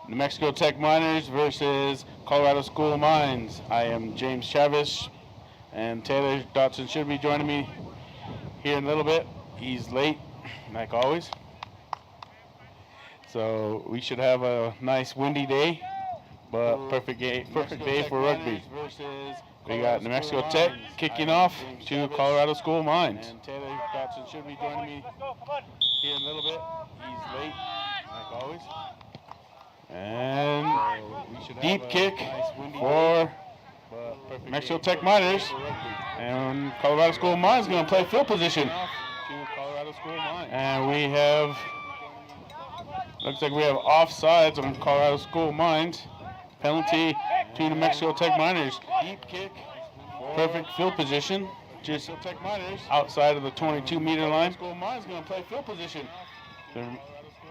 New Mexico Tech Miners versus Colorado School of Mines. I am James Chavez, and Taylor Dotson should be joining me here in a little bit. He's late, like always. So we should have a nice windy day, but perfect day for rugby. We got New Mexico Tech kicking off to Colorado School of Mines. And Taylor Dotson should be joining me here in a little bit. He's late, like always. And deep kick for New Mexico Tech Miners. And Colorado School of Mines is going to play field position. And we have, looks like we have offsides on Colorado School of Mines. Penalty to New Mexico Tech Miners. Deep kick, perfect field position. Just outside of the 22-meter line. School of Mines is going to play field position. The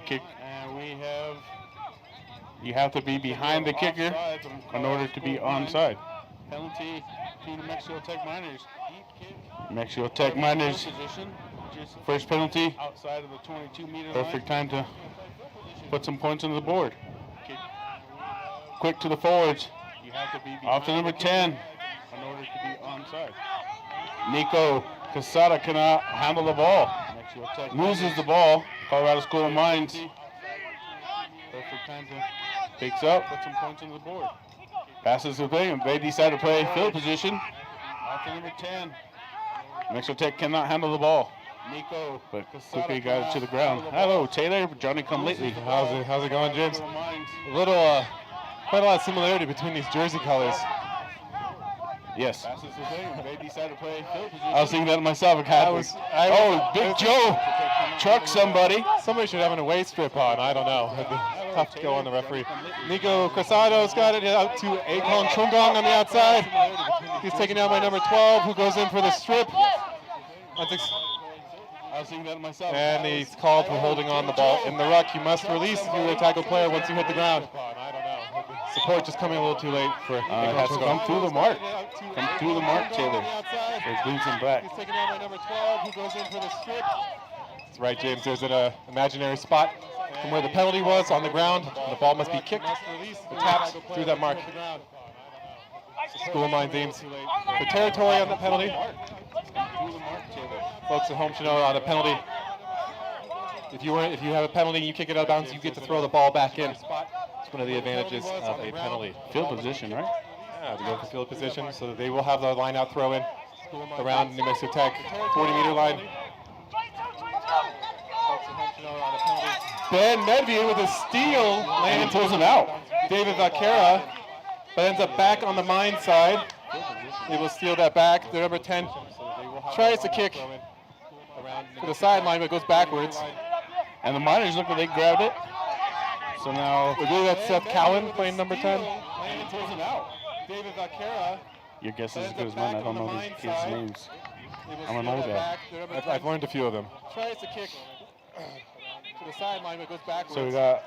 kick, and we have. You have to be behind the kicker in order to be onside. Penalty to New Mexico Tech Miners. New Mexico Tech Miners. First penalty. Outside of the 22-meter line. Perfect time to put some points on the board. Quick to the forwards. Off to number 10 in order to be onside. Nico Casada cannot handle the ball. Loses the ball. Colorado School of Mines. Perfect time to picks up, put some points on the board. Passes the thing, and they decide to play field position. Off to number 10. New Mexico Tech cannot handle the ball. Nico, but quickly got it to the ground. Hello, Taylor. Johnny come lately. How's it going, James? Quite a lot of similarity between these jersey colors. Yes. I was thinking that myself. Big Joe truck somebody. Somebody should have an away strip on. I don't know. It'd be tough to go on the referee. Nico Cruzado's got it out to Akon Chungong on the outside. He's taken down by number 12, who goes in for the strip. And he's called for holding on the ball in the ruck. You must release if you're a tackle player once you hit the ground. Support just coming a little too late for has to come through the mark. Come through the mark, Taylor. There's blues and black. He's taken down by number 12, who goes in for the strip. That's right, James. There's an imaginary spot from where the penalty was on the ground. The ball must be kicked or tapped through that mark. School of Mines aims for territory on the penalty. Folks at home should know on a penalty, if you have a penalty and you kick it out of bounds, you get to throw the ball back in. It's one of the advantages of a penalty. Field position, right? Yeah, to go for field position, so that they will have the line out throw in around New Mexico Tech 40-meter line. Ben Medved with a steal and pulls him out. David Vaquera, but ends up back on the Mine side. They will steal that back. The number 10 tries to kick to the sideline, but goes backwards. And the Miners look like they grabbed it. So now, I believe that's Seth Cowan playing number 10. David Vaquera. Your guess is as good as mine. I don't know these kids' names. I'm an old guy. I've learned a few of them. Tries to kick to the sideline, but goes backwards. So we got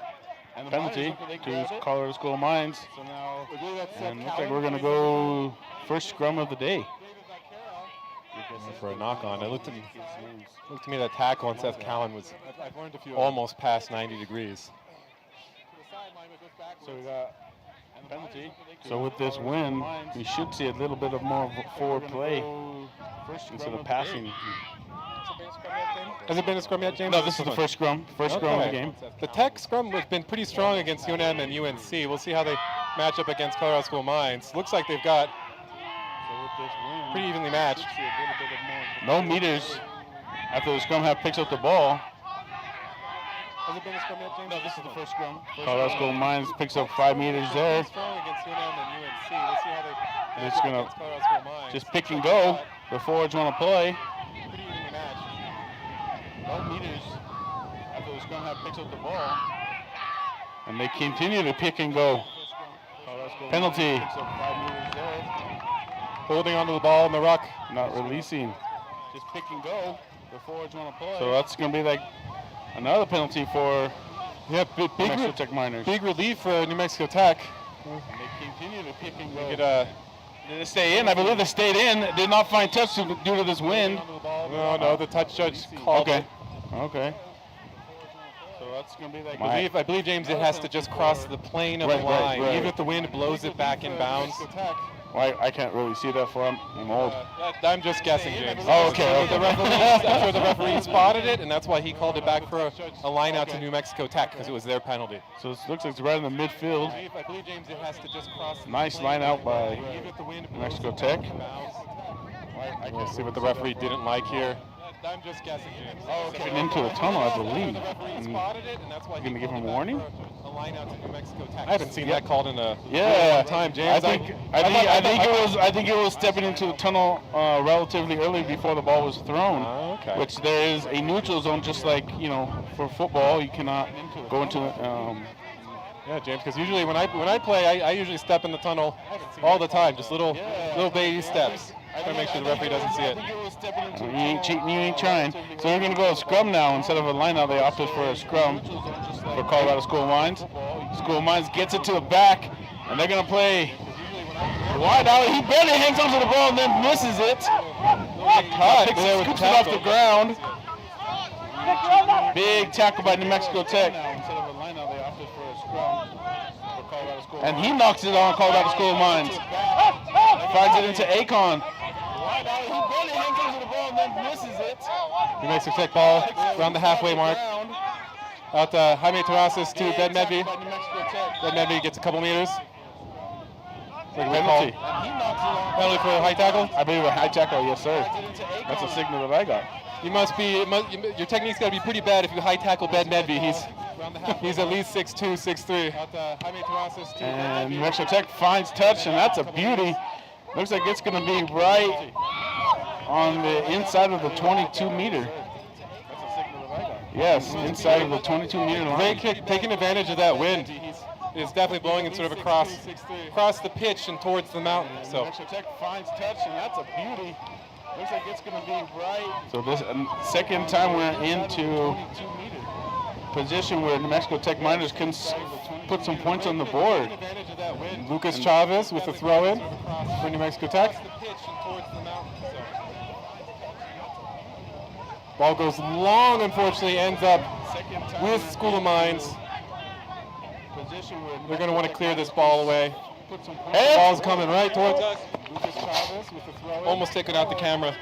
penalty to Colorado School of Mines. And looks like we're going to go first scrum of the day. For a knock-on. It looked to me that tackle on Seth Cowan was almost past 90 degrees. So we got penalty. So with this win, we should see a little bit of more forward play instead of passing. Has it been a scrum yet, James? No, this is the first scrum. First scrum of the game. The Tech scrum has been pretty strong against UNM and UNC. We'll see how they match up against Colorado School of Mines. Looks like they've got pretty evenly matched. No meters after the scrum half picks up the ball. Has it been a scrum yet, James? No, this is the first scrum. Colorado School of Mines picks up 5 meters there. Strong against UNM and UNC. We'll see how they it's going to just pick and go. The forwards want to play. Pretty evenly matched. No meters after the scrum half picks up the ball. And they continue to pick and go. Penalty. Holding onto the ball in the ruck. Not releasing. Just pick and go. The forwards want to play. So that's going to be like another penalty for New Mexico Tech Miners. Big relief for New Mexico Tech. And they continue to pick and go. Did it stay in? I believe they stayed in. Did not find touch due to this wind. No, the touch judge called it. Okay. So that's going to be that. I believe, James, it has to just cross the plane of the line. Even if the wind blows it back in bounds. Well, I can't really see that far. I'm old. I'm just guessing, James. Oh, okay. I'm sure the referee spotted it, and that's why he called it back for a line out to New Mexico Tech, because it was their penalty. So it looks like it's right in the midfield. I believe, James, it has to just cross. Nice line out by New Mexico Tech. We'll see what the referee didn't like here. I'm just guessing, James. Oh, okay. Into the tunnel, I believe. Going to give him a warning? I haven't seen that called in a long time, James. I think it was stepping into the tunnel relatively early before the ball was thrown. Okay. Which there is a neutral zone, just like for football, you cannot go into. Yeah, James, because usually when I play, I usually step in the tunnel all the time, just little baby steps. Trying to make sure the referee doesn't see it. You ain't cheating, you ain't trying. So we're going to go a scrum now. Instead of a line out, they opted for a scrum for Colorado School of Mines. School of Mines gets it to the back, and they're going to play wide out. He barely hangs onto the ball and then misses it. Scoops it off the ground. Big tackle by New Mexico Tech. Instead of a line out, they opted for a scrum for Colorado School. And he knocks it on Colorado School of Mines. Finds it into Akon. New Mexico Tech ball around the halfway mark. Out to Jaime Terrazas to Ben Medvey. Ben Medvey gets a couple meters. Penalty. Penalty for a high tackle? I believe a high tackle, yes sir. That's a signal that I got. Your technique's got to be pretty bad if you high tackle Ben Medvey. He's at least 6'2", 6'3". And New Mexico Tech finds touch, and that's a beauty. Looks like it's going to be right on the inside of the 22-meter. Yes, inside of the 22-meter line. Great kick, taking advantage of that wind. It's definitely blowing it sort of across the pitch and towards the mountain. So New Mexico Tech finds touch, and that's a beauty. Looks like it's going to be right. So this second time we're into position where New Mexico Tech Miners can put some points on the board. Lucas Chavez with the throw-in for New Mexico Tech. Ball goes long, unfortunately, ends up with School of Mines. They're going to want to clear this ball away. The ball's coming right towards us. Lucas Chavez with the throw-in. Almost taking out the camera.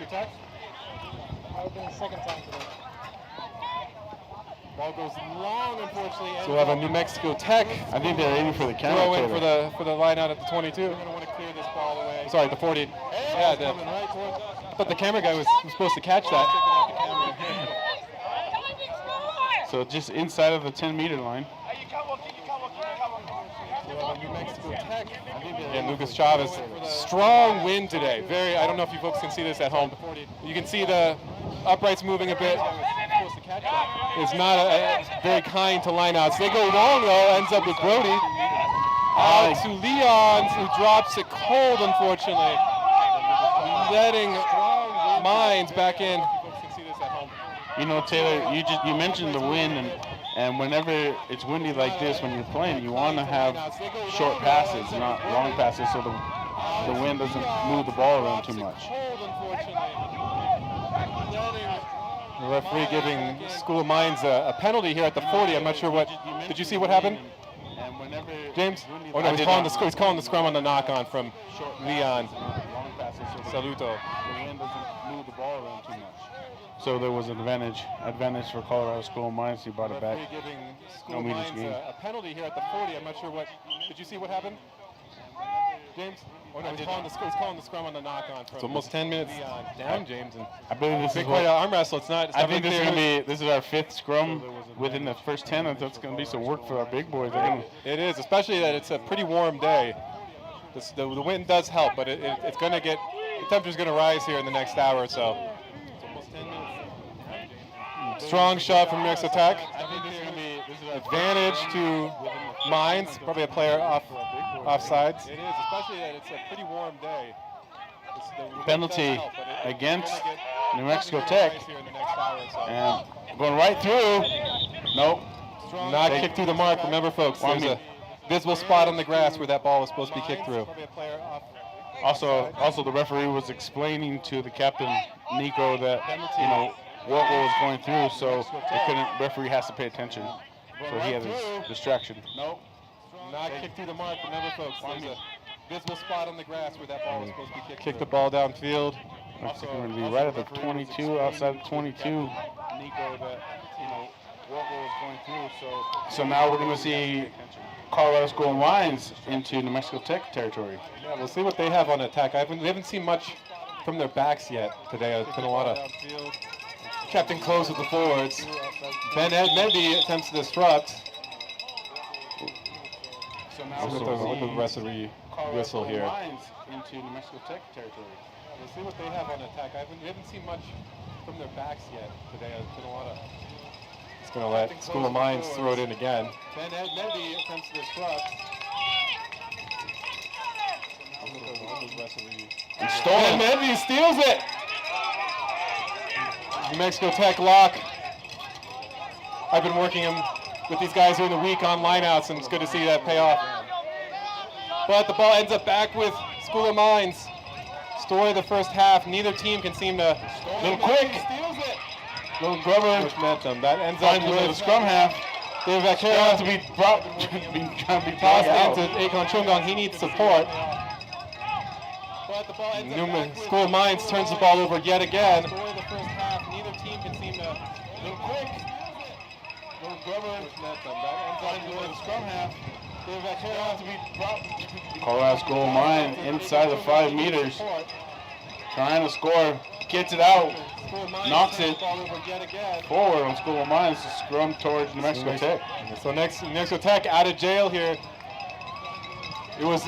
Ball goes long, unfortunately. So we'll have a New Mexico Tech. I think they're aiming for the camera. Throw in for the line out at the 22. They're going to want to clear this ball away. Sorry, the 40. Yeah, I thought the camera guy was supposed to catch that. So just inside of the 10-meter line. New Mexico Tech. And Lucas Chavez. Strong wind today. I don't know if you folks can see this at home. You can see the uprights moving a bit. It's not very kind to lineouts. They go long though, ends up with Brody. Out to Leon, who drops it cold, unfortunately. Letting Mines back in. You know, Taylor, you mentioned the wind, and whenever it's windy like this, when you're playing, you want to have short passes, not long passes, so the wind doesn't move the ball around too much. The referee giving School of Mines a penalty here at the 40. I'm not sure what. Did you see what happened, James? Oh no, he's calling the scrum on the knock-on from Leon. Saluto. The wind doesn't move the ball around too much. So there was an advantage for Colorado School of Mines. He brought it back. Giving School of Mines a penalty here at the 40. I'm not sure what. Did you see what happened, James? Oh no, he's calling the scrum on the knock-on. It's almost 10 minutes down, James. And I believe this is quite an arm wrestle. I think this is our 5th scrum within the first 10, and that's going to be some work for our big boys. It is, especially that it's a pretty warm day. The wind does help, but it's going to get, the temperature's going to rise here in the next hour or so. It's almost 10 minutes. Strong shot from New Mexico Tech. Advantage to Mines, probably a player offsides. It is, especially that it's a pretty warm day. Penalty against New Mexico Tech. And going right through. Nope. Not kicked through the mark. Remember, folks, there's a visible spot on the grass where that ball was supposed to be kicked through. Also, the referee was explaining to the captain, Nico, that what was going through, so the referee has to pay attention. So he had his distraction. Nope. Not kicked through the mark. Remember, folks, there's a visible spot on the grass where that ball was supposed to be kicked. Kick the ball downfield. Looks like we're going to be right at the 22, outside the 22. Nico, that what was going through. So now we're going to see Colorado School Mines into New Mexico Tech territory. Yeah, we'll see what they have on attack. We haven't seen much from their backs yet today. It's been a lot of kept in close with the forwards. Ben Mendy attempts to disrupt. So now Look at the rest of the whistle here. Mines into New Mexico Tech territory. We'll see what they have on attack. We haven't seen much from their backs yet today. It's been a lot of. It's going to let School of Mines throw it in again. Ben Mendy attempts to disrupt. And stolen. Ben Mendy steals it. New Mexico Tech lock. I've been working with these guys during the week on lineouts, and it's good to see that pay off. But the ball ends up back with School of Mines. Story of the first half. Neither team can seem to. Little quick. Little grubber. Which momentum. That ends up Finds with the with scrum half. David Trying to Vaquera be brought, trying to be tossed out. into Akon Chungong. He needs support. But the ball ends up School of Mines turns the ball over yet again. Story of the first half. Neither team can seem to. Little quick. Little grubber. Which momentum. That Finds ends with up the scrum half. David Trying to Vaquera. be brought. Colorado School Mine inside the 5 meters. Trying to score. Gets it out. Knocks it forward on School of Mines to scrum towards New Mexico Tech. So next, New Mexico Tech out of jail here. With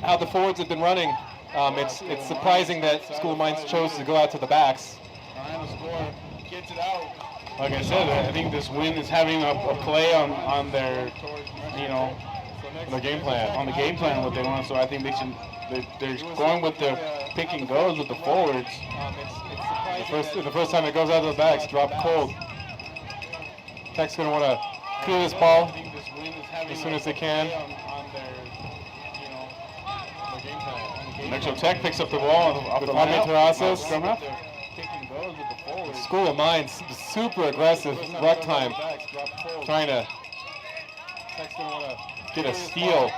how the forwards have been running. It's surprising that School of Mines chose to go out to the backs. Trying to score. Gets it out. Like I said, I think this win is having a play on their, On their game plan. on the game plan what they want. So I think they're going with the pick and goes with the forwards. The first time it goes out of the backs, drop cold. Tech's going to want to clear this ball as soon as they can. Mexico Tech picks up the ball off the Jaime line. Terrazas. Scrum half. School of Mines, super aggressive ruck time, trying to get a steal.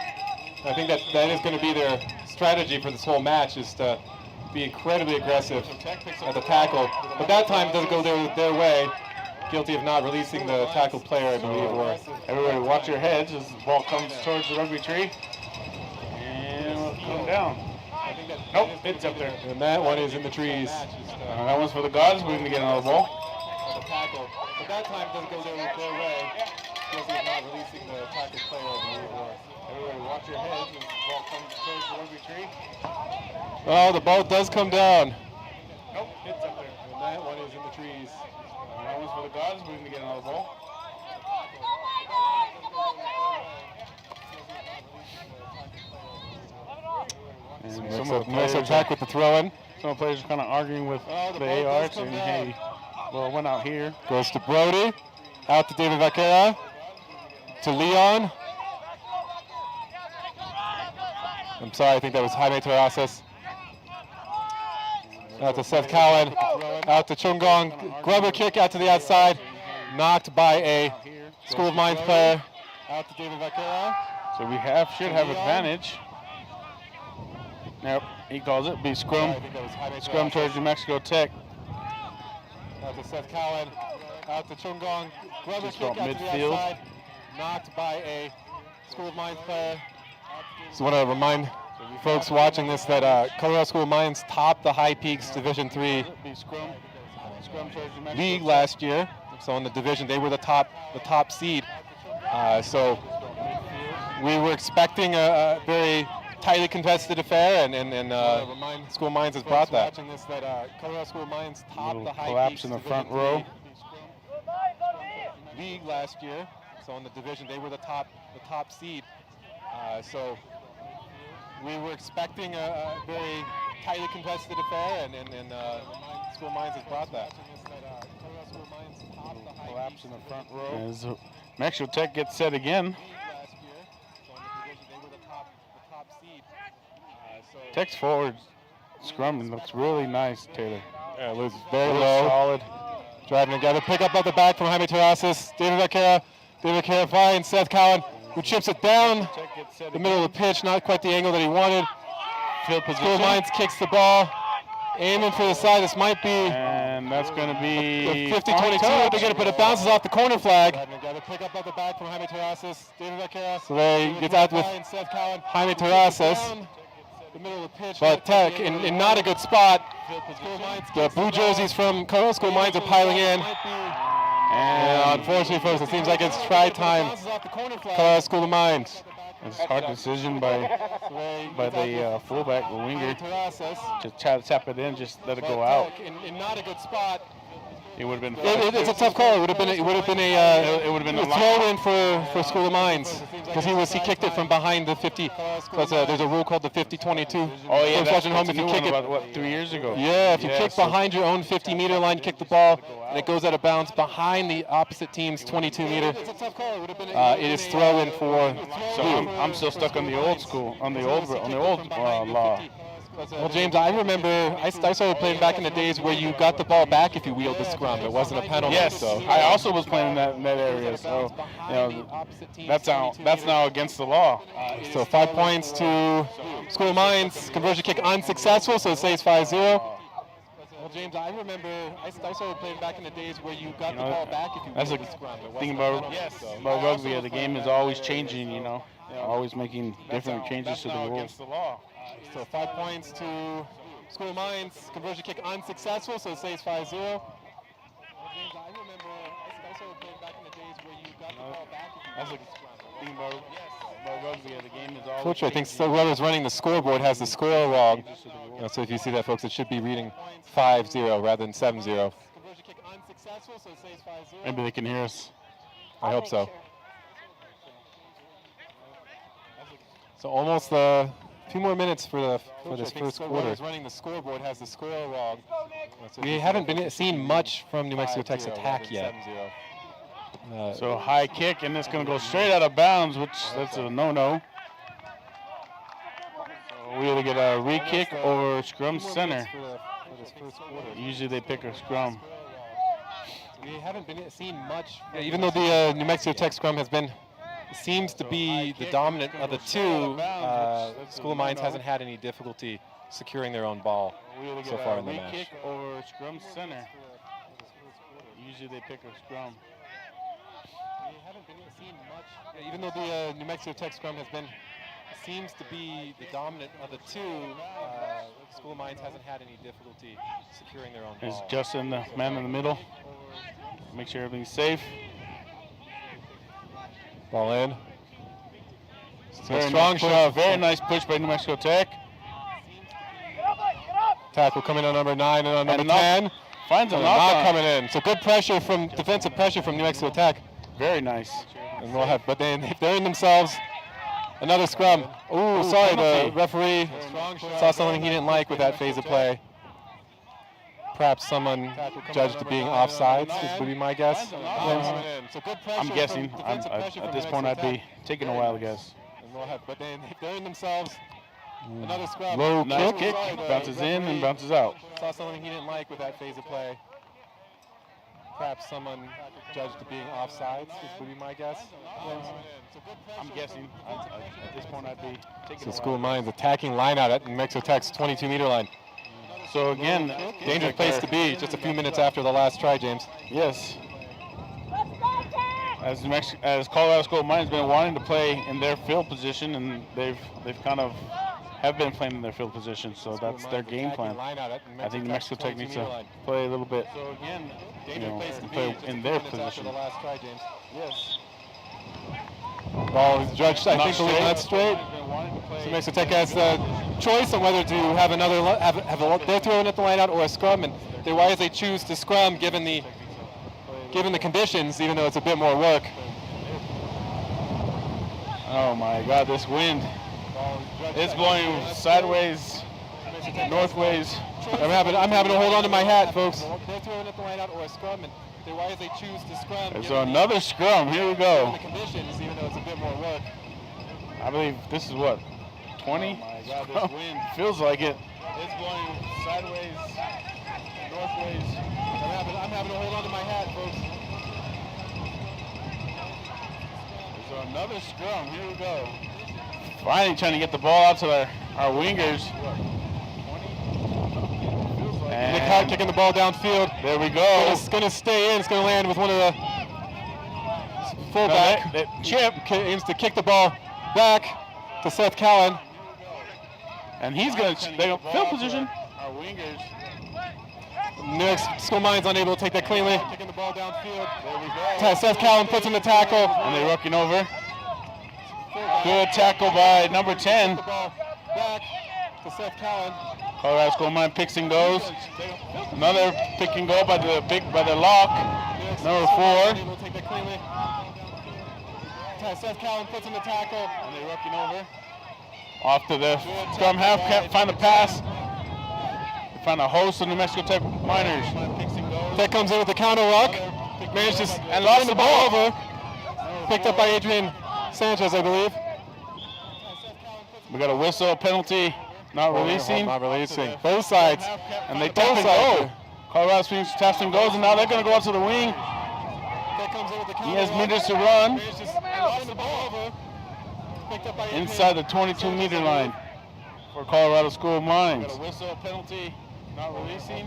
I think that is going to be their strategy for this whole match, is to be incredibly aggressive at the tackle. But that time doesn't go their way. Guilty of not releasing the tackle player, I believe. Or Everybody watch your heads as the ball comes towards the rugby tree. And it'll come down. Nope, it's up there. and that one is in the trees. That one's for the gods. We're going to get another ball. The tackle, but that time doesn't go their way. Guilty of not releasing the tackle player, I believe. Or Everybody watch your heads as the ball comes towards the rugby tree. oh, the ball does come down. Nope, it's up there. And that one is in the trees. That one's for the gods. We're going to get another ball. And Nice attack with the throw-in. Some players are kind of arguing with the AR, saying, hey, well, it went out here. Goes to Brody. Out to David Vaquera. To Leon. I'm sorry, I think that was Jaime Terrazas. Out to Seth Cowan. Out to Chungong. Grubber kick out to the outside. Knocked by a School of Mines player. Out to David Vaquera. So we should have advantage. Yep, he calls it. Be scrum. I think that was Jaime Scrum Terrazas. towards New Mexico Tech. Out to Seth Cowan. Out to Chungong. Grubber Just kick about out to the midfield. outside. Knocked by a School of Mines player. Just want to remind folks watching this that Colorado School of Mines topped the High Peaks Division III Be scrum. Scrum towards New Mexico league Tech. last year. So in the division, they were the top seed. So we were expecting a very tightly contested affair, and School of Mines has brought that. Watching this that Colorado School of Mines topped Little the High collapse Peaks in the Division front row. III league last year. So in the division, they were the top seed. So we were expecting a very tightly contested affair, and School of Mines has brought that. Collapse in the front row. As Mexico Tech gets set again. Tech's forward scrum looks really nice, Taylor. Yeah, it looks very Really low. solid. Driving together. Pick up at the back from Jaime Terrazas. David Vaquera David Carey finds Seth Cowan, who chips it down the middle of the pitch, not quite the angle that he wanted. Field School position. Mines kicks the ball, aiming for the side. This might be And that's going to the be 50-22. They're going to put it bounces off the corner flag. Got to pick up at the back from Jaime Terrazas. So they gets out with Jaime Terrazas. But Tech in not a good spot. The blue jerseys from School Mines are piling in. And unfortunately, folks, it seems like it's try time. Colorado School of Mines. It's a hard decision by the fullback, the winger, to try to tap it in, just let it go out. In not a good spot. It would have been. It's a tough call. It would have been a throw in for School of Mines because he kicked it from behind the 50. There's a rule called the 50-22. Oh yeah, that's home if you kick it. about, what, 3 years ago? Yeah, if you kick so behind your own 50-meter line, you kick the ball, and it goes out of bounds behind the opposite team's 22-meter. It is throw in for. So I'm still stuck on the old school, on the old law. Well, James, I remember I started playing back in the days where you got the ball back if you wheeled the scrum. It wasn't a penalty. Yes, so I also was playing in that area, so that's now against the law. So 5 points to School of Mines. Conversion kick unsuccessful, so it stays 5-0. Well, James, I remember I started playing back in the days where you got the ball back if you that's wheeled the the scrum. thing about rugby. The game is always changing, always making different changes to the rules. So 5 points to School of Mines. Conversion kick unsuccessful, so it stays 5-0. James, I remember I started playing back in the days where you got the ball back if you That's wheeled the the scrum. thing about rugby. The game is always. Coach, I think whoever's running the scoreboard has the score wrong. So if you see that, folks, it should be reading 5-0 rather than 7-0. Conversion kick unsuccessful, so it stays 5-0. Maybe they can hear us. I hope so. So almost a few more minutes for this first quarter. Running the scoreboard has the score wrong. We haven't seen much from New Mexico Tech's attack yet. So high kick, and it's going to go straight out of bounds, which that's a no-no. So we either get a re-kick or scrum center. Usually they pick a scrum. We haven't seen much. Even though the New Mexico Tech scrum seems to be the dominant of the two, School of Mines hasn't had any difficulty securing their own ball so far in the match. Kick or scrum center. Usually they pick a scrum. We haven't seen much. Even though the New Mexico Tech scrum seems to be the dominant of the two, School of Mines hasn't had any difficulty securing their own ball. Is Justin the man in the middle? Make sure everything's safe. Ball in. Very strong nice shove. Very nice push by New Mexico Tech. Tackle coming on number 9 and on number knock- 10. Finds a Not knock coming in. So good pressure defensive pressure from New Mexico Tech. Very nice. And they're in themselves. Another scrum. Ooh, sorry, the penalty. referee saw something he didn't like with that phase of play. Perhaps someone judged it being offsides, would be my guess. I'm guessing. At this point, I'd be taking a while to guess. But they're in themselves. Another scrum. Low Nice kick, bounces in and bounces out. Saw something he didn't like with that phase of play. Perhaps someone judged it being offsides, would be my guess. I'm guessing. At this point, I'd be taking So a School while. of Mines attacking line out at New Mexico Tech's 22-meter line. So again, Dangerous place to be just a few minutes after the last try, James. Yes. As Colorado School of Mines has been wanting to play in their field position, and they've kind of have been playing in their field position, so that's their game plan. I think New Mexico Tech needs to play a little bit, play in their position. Yes. Ball is judged, I think, a little left straight. So New Mexico Tech has the choice on whether to have they're throwing at the line out or a scrum, and they're wise they choose to scrum given the conditions, even though it's a bit more work. Oh my God, this wind. It's blowing sideways, northways. I'm having to hold on to my hat, folks. They're throwing at the line out or a scrum, and they're wise they choose to scrum. So another scrum. Here we go. The conditions, even though it's a bit more work. I believe this is what, 20? Feels like it. It's blowing sideways, northways. I'm having to hold on to my hat, folks. Another scrum. Here we go. Finally trying to get the ball out to our wingers. Nick Hutt kicking the ball downfield. There we go. It's going to stay in. It's going to land with one of the fullback. Chip aims to kick the ball back to Seth Cowan. And he's going to field position. Our wingers. Next, School Mind's unable to take that cleanly. Kicking the ball downfield. There we go. Seth Cowan puts in the tackle. And they're rooking over. Good tackle by number 10. Back to Seth Cowan. Colorado School Mind picks and goes. Another pick and go by the lock. Number 4. Seth Cowan puts in the tackle. And they're rooking over. Off to the scrum half, can't find the pass. They find a host of New Mexico Tech Miners. Tech comes in with the counter ruck. Manages and lost the ball over. Picked up by Adrian Sanchez, I believe. We got a whistle, penalty, not releasing. Not releasing. Both sides. And they tap and go. Colorado Springs taps and goes, and now they're going to go out to the wing. He has meters to run. Inside the 22-meter line for Colorado School of Mines. Got a whistle, penalty, not releasing.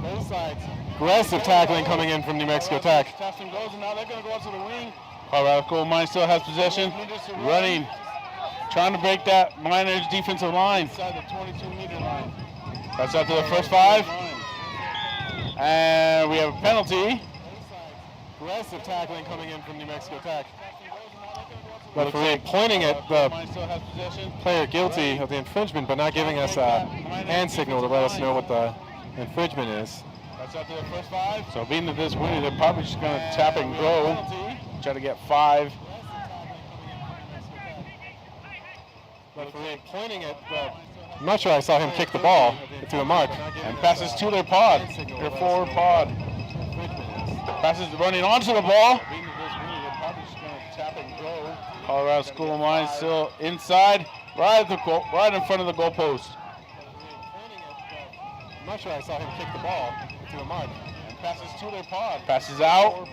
Both sides. Aggressive tackling coming in from New Mexico Tech. Taps and goes, and now they're going to go out to the wing. Colorado School of Mines still has possession. Running. Trying to break that Miners defensive line. Inside the 22-meter line. That's out to the first 5. And we have a penalty. Aggressive tackling coming in from New Mexico Tech. Referee pointing at the player guilty of the infringement, but not giving us a hand signal to let us know what the infringement is. That's out to the first 5. So being that this winning, they're probably just going to tap and go. Try to get 5. Referee pointing at the... I'm not sure I saw him kick the ball to the mark. And passes to their pod, their forward pod. Passes running onto the ball. Colorado School of Mines still inside, right in front of the goalpost. I'm not sure I saw him kick the ball to the mark. And passes to their pod. Passes out.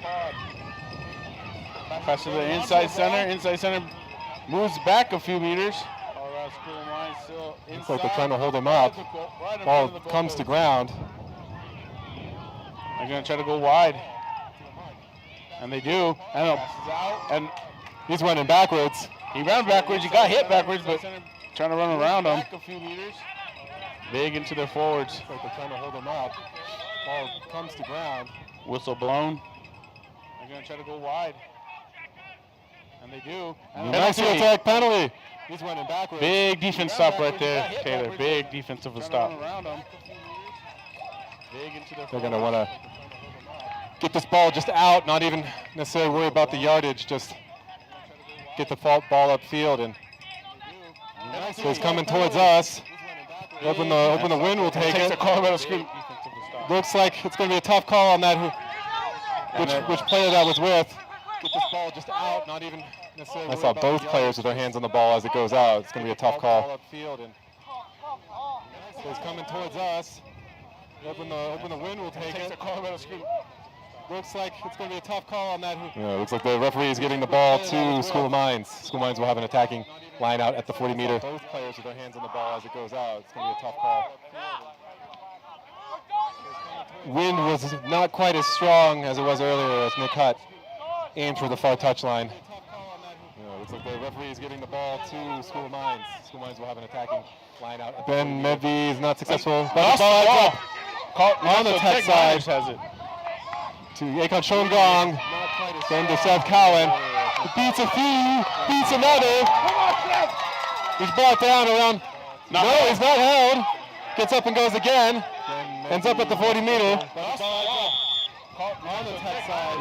Passes to the inside center. Inside center moves back a few meters. Colorado School of Mines still inside. Looks like they're trying to hold him up. Ball comes to ground. They're going to try to go wide. And they do. And he's running backwards. He ran backwards. He got hit backwards, but trying to run around him. Big into their forwards. Looks like they're trying to hold him up. Ball comes to ground. Whistle blown. They're going to try to go wide. And they do. New Mexico Tech penalty. He's running backwards. Big defense stop right there, Taylor. Big defensive stop. They're going to want to get this ball just out, not even necessarily worry about the yardage, just get the ball upfield. And so he's coming towards us. Hoping the wind will take it. Looks like it's going to be a tough call on that. Which player that was with. Get this ball just out, not even necessarily. I saw both players with their hands on the ball as it goes out. It's going to be a tough call. So he's coming towards us. Hoping the wind will take it. Looks like it's going to be a tough call on that. Yeah, looks like the referee is giving the ball to School of Mines. School of Mines will have an attacking line out at the 40-meter. Both players with their hands on the ball as it goes out. It's going to be a tough call. Wind was not quite as strong as it was earlier as Nick Hutt aimed for the far touchline. Yeah, looks like the referee is giving the ball to School of Mines. School of Mines will have an attacking line out. Ben Medvey is not successful. But the ball on the Tech side has it. To Akon Shongong, then to Seth Cowan. He beats a few, beats another. He's brought down around. No, he's not held. Gets up and goes again. Ends up at the 40-meter.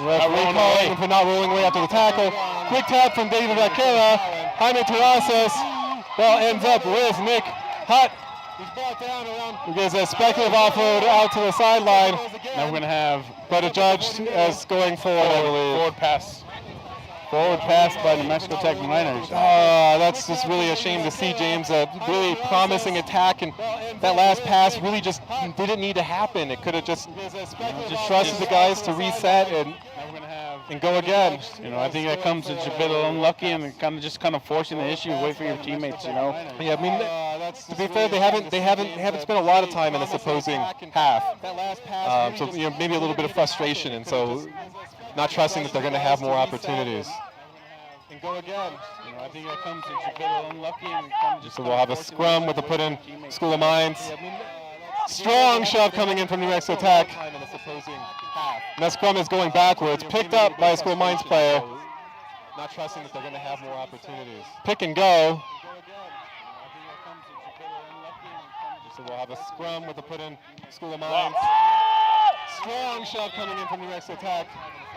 Referee calling for not rolling away after the tackle. Quick tap from David Vaquera. Jaime Terrazas. Ball ends up with Nick Hutt. He gives a speculative offload out to the sideline. Now we're going to have, but adjudged as going forward, I believe. Forward pass by New Mexico Tech Miners. That's just really a shame to see, James. A really promising attack, and that last pass really just didn't need to happen. It could have just trusted the guys to reset. And now we're going to have and go again. You know, I think that comes it's a bit unlucky and kind of forcing the issue away from your teammates. You know. Yeah, I mean, to be fair, they haven't spent a lot of time in this opposing half. So you know, maybe a little bit of frustration, and so not trusting that they're going to have more opportunities. And go again. You know, I think that comes it's a bit unlucky and So we'll have a scrum with the put in School of Mines. Strong shove coming in from New Mexico Tech. And that scrum is going backwards, picked up by a School of Mines player. Not trusting that they're going to have more opportunities. Pick and go. So we'll have a scrum with the put in School of Mines. Strong shove coming in from New Mexico Tech.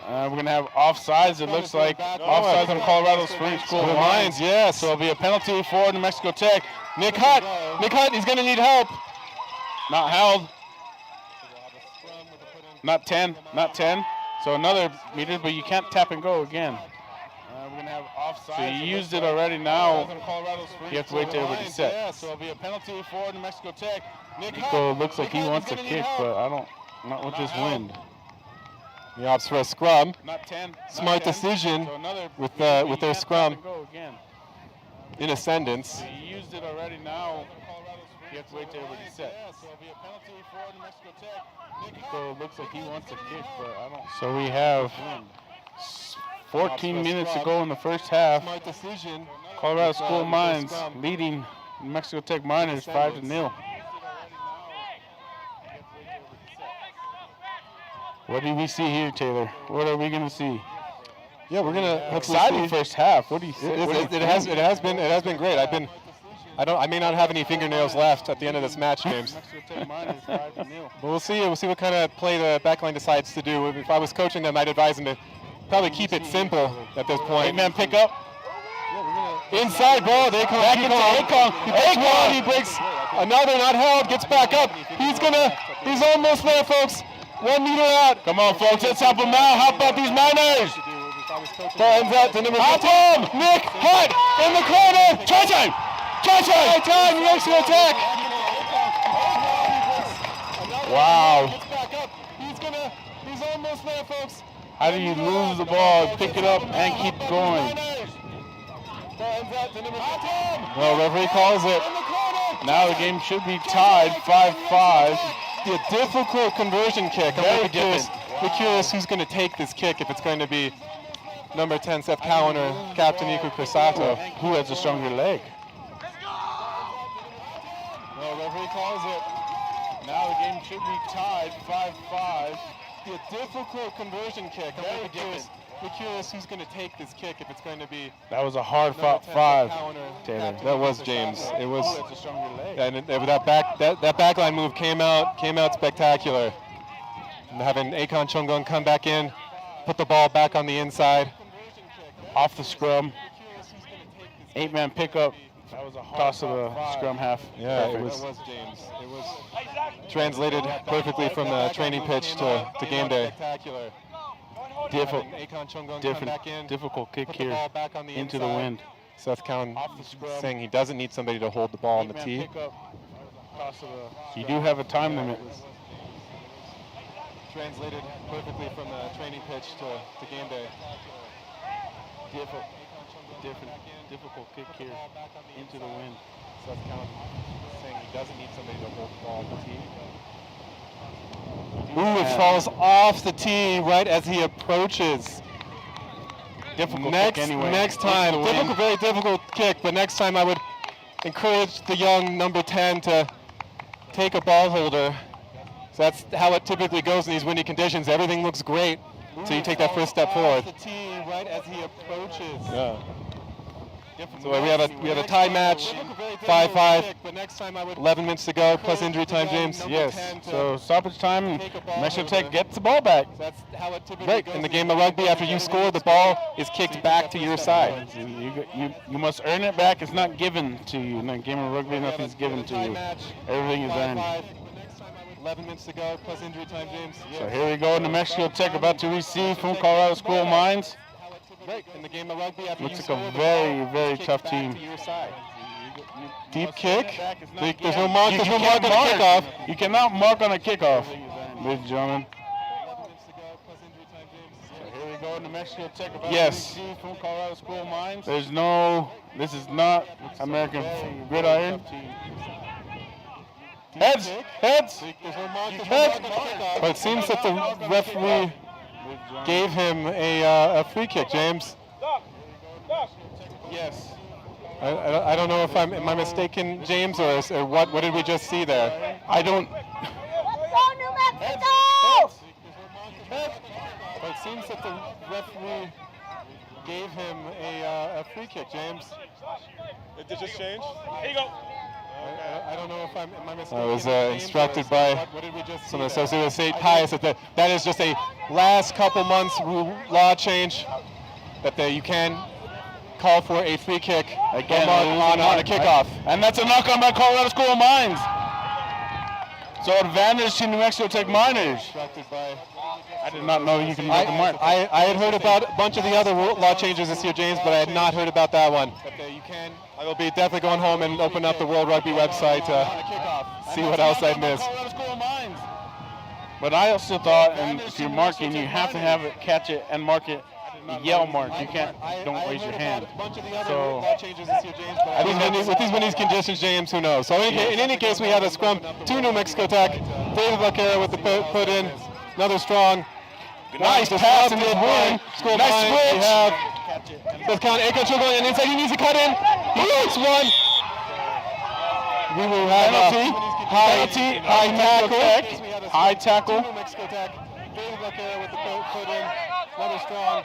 we're going to have offsides. It looks like offsides on Colorado Springs School of Mines. Yes. So it'll be a penalty for New Mexico Tech. Nick Hutt, he's going to need help. Not held. Not 10. So another meter, but you can't tap and go again. We're going to have offsides. So you used it already now. You have to wait till everybody's set. So it'll be a penalty for New Mexico Tech. Nico looks like he wants to kick, but not with this wind. He opts for a scrum. Not 10. Smart decision with their scrum in ascendance. You used it already now. You have to wait till everybody's set. Nico looks like he wants to kick, but So we have 14 minutes to go in the first half. Smart decision. Colorado School of Mines leading New Mexico Tech Miners 5-0. What do we see here, Taylor? What are we going to see? Yeah, we're gonna Exciting first half. What do you think? It has been great. I may not have any fingernails left at the end of this match, James. But we'll see what kind of play the backline decides to do. If I was coaching them, I'd advise them to probably keep it simple at this point. 8-man pickup. Inside ball, they come back into Akon. He breaks another, not held, gets back up. He's almost there, folks. 1 meter out. Come on, folks, let's help them out. How about these Miners? Ball ends out to number 15. Nick Hutt in the corner. Touchdown! High time, New Mexico Tech. Wow. He's almost there, folks. How do you lose the ball, pick it up, and keep going? Well, referee calls it. Now the game should be tied 5-5. A difficult conversion kick. I'm Very really curious who's going to take this kick, if it's going to be number 10, Seth Cowan, or Captain Iku Crisato. Who has a stronger leg? Well, referee calls it. Now the game should be tied 5-5. A difficult conversion kick. I'm really curious who's going to take this kick, if it's going to be That was a hard fought 5, Taylor. That was James. It was. Who has a stronger leg? And that backline move came out spectacular. And having Akon Chongung come back in, put the ball back on the inside. Off the scrum. 8-man pickup. That was a toss of the scrum half. Yeah, it was James. It was translated perfectly from the training pitch to game day. Difficult kick here into the wind. Seth Cowan saying he doesn't need somebody to hold the ball on the tee. You do have a time limit. Translated perfectly from the training pitch to game day. Difficult kick here into the wind. Seth Cowan saying he doesn't need somebody to hold the ball on the tee. Ooh, it falls off the tee right as he approaches. Difficult kick anyway. Next time, very difficult kick, but next time I would encourage the young number 10 to take a ball holder. So that's how it typically goes in these windy conditions. Everything looks great until you take that first step forward. The tee right as he approaches. Yeah. So we have a tie match, 5-5. 11 minutes to go, plus injury time, James. Yes. So stoppage time, and Mexico Tech gets the ball back. Right. In the game of rugby, after you score, the ball is kicked back to your side. You must earn it back. It's not given to you. In a game of rugby, nothing's given to you. Everything is earned. 11 minutes to go, plus injury time, James. So here we go. New Mexico Tech about to receive from Colorado School of Mines. In the game of rugby, after Looks like a very, very tough team. Deep kick. There's no mark on a kickoff. You cannot mark on a kickoff, ladies and gentlemen. So here we go New Mexico Tech about Yes. from Colorado School of Mines. There's no, this is not American Gridiron. Heads, heads, heads. But it seems that the referee gave him a free kick, James. Yes. I don't know if am I mistaken, James, or what did we just see there? I don't. Let's go, New Mexico! But it seems that the referee gave him a free kick, James. Did it just change? Here you go. I don't know if am I mistaken. I was instructed by what did we just see someone there? associated with St. Pius that is just a last couple months law change that you can call for a free kick Again, on a kickoff. And that's a knock on by Colorado School of Mines. So advantage to New Mexico Tech Miners. I did not know you can make a mark. I had heard about a bunch of the other law changes this year, James, but I had not heard about that one. I will be definitely going home and open up the World Rugby website to see what else I missed. But I also thought, and if you're marking, you have to have it, catch it, and mark it. Yell mark. You can't. Don't raise your hand. So I think with these conditions, James, who knows? So in any case, we have a scrum to New Mexico Tech. David Vaquera with the put in. Another strong. Nice pass and good win. Nice switch. We have this kind of Aiko going in inside. He needs to cut in. He hits one. We will have penalty. High tackle. High tackle. New Mexico Tech. David Vaquera with the put in. Another strong.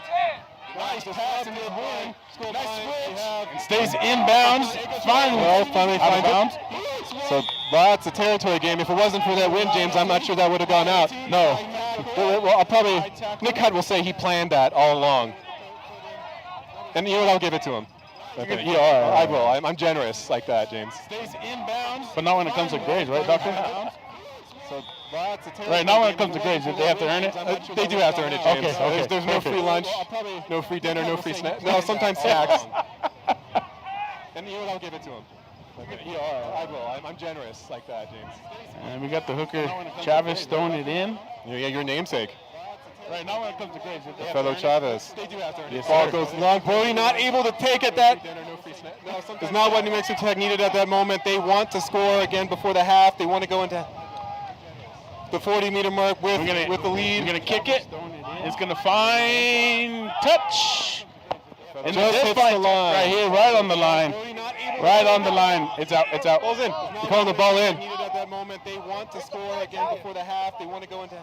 Nice pass and good win. Nice switch. Stays inbounds. Finally Finally out of finds bounds. it. So that's a territory game. If it wasn't for that win, James, I'm not sure that would have gone out. No. Well, I'll probably, Nick Hutt will say he planned that all along. And you know what, I'll give it to him. Okay. You are. I will. I'm generous like that, James. Stays inbounds. But not when it comes to grades, right, Doctor? So that's a territory Right, now when game. it comes to grades, do they have to earn it? They do have to earn it, James. Okay, There's no free lunch, no free dinner, no free snack. No, sometimes snacks. And you know what, I'll give it to him. Okay. You are. I will. I'm generous like that, James. And we got the hooker Chavez throwing it in. Yeah, your namesake. Right, now when it comes to grades, do they have to Fellow earn it? Chavez. They do have to earn it. Ball goes long. Brody not able to take it. That is not what New Mexico Tech needed at that moment. They want to score again before the half. They want to go into the 40-meter mark with the lead. We're going to kick it. It's going to find touch. And Just this hits fight the line. right here, right on the line. Right on the line. It's out. It's out. Ball's in. You're calling the ball in. At that moment, they want to score again before the half. They want to go into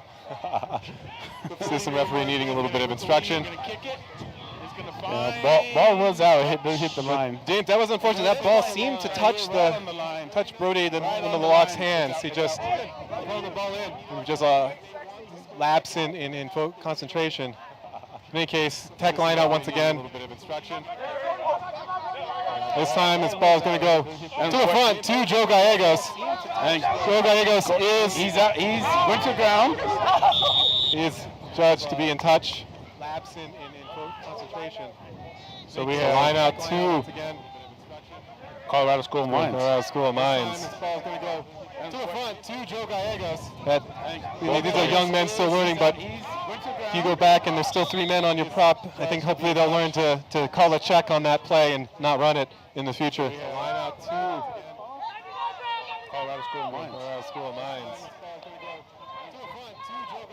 assistant referee needing a little bit of instruction. Ball was out. It hit the line. James, that was unfortunate. That ball seemed to touch Brody in one of the lock's hands. He just lapse in concentration. In any case, Tech line out once again. This time this ball is going to go to the front to Joe Gallegos. And Joe Gallegos He's out. He's went to ground. is judged to be in touch. Lapse in concentration. So we So have line out to Colorado School of Mines. Colorado School of Mines. This ball is going to go to the front to Joe Gallegos. These are young men still learning, but if you go back and there's still 3 men on your prop, I think hopefully they'll learn to call a check on that play and not run it in the future. Line out to Colorado School of Mines. Colorado School of Mines.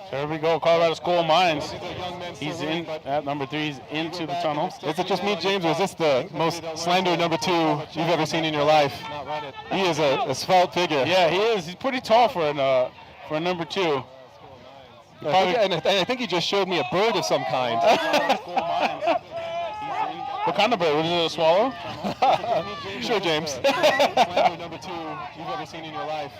So here we go, Colorado School of Mines. These are young men still He's learning, in but at number 3. He's into the tunnel. is it just me, James, or is this the most slender number 2 you've ever seen in your life? He is a svelte figure. Yeah, he is. He's pretty tall for a number 2. I think he just showed me a bird of some kind. What kind of bird? Was it a swallow? Sure, James. Slender number 2 you've ever seen in your life.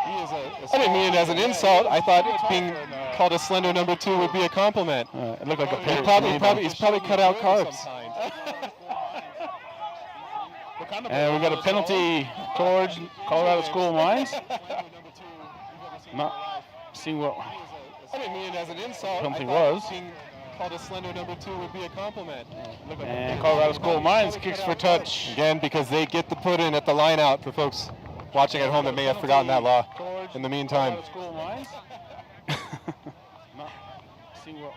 He is I didn't mean it as an insult. I thought being called a slender number 2 would be a compliment. It looked like a He's parrot. he's probably cut out carbs. And we got a penalty towards Colorado School of Mines. Not seeing what I didn't mean it as an insult. penalty I thought was. being called a slender number 2 would be a compliment. And Colorado School of Mines kicks for touch. Again, because they get the put in at the line out for folks watching at home that may have forgotten that law. In the meantime, Colorado School of Mines. Not seeing what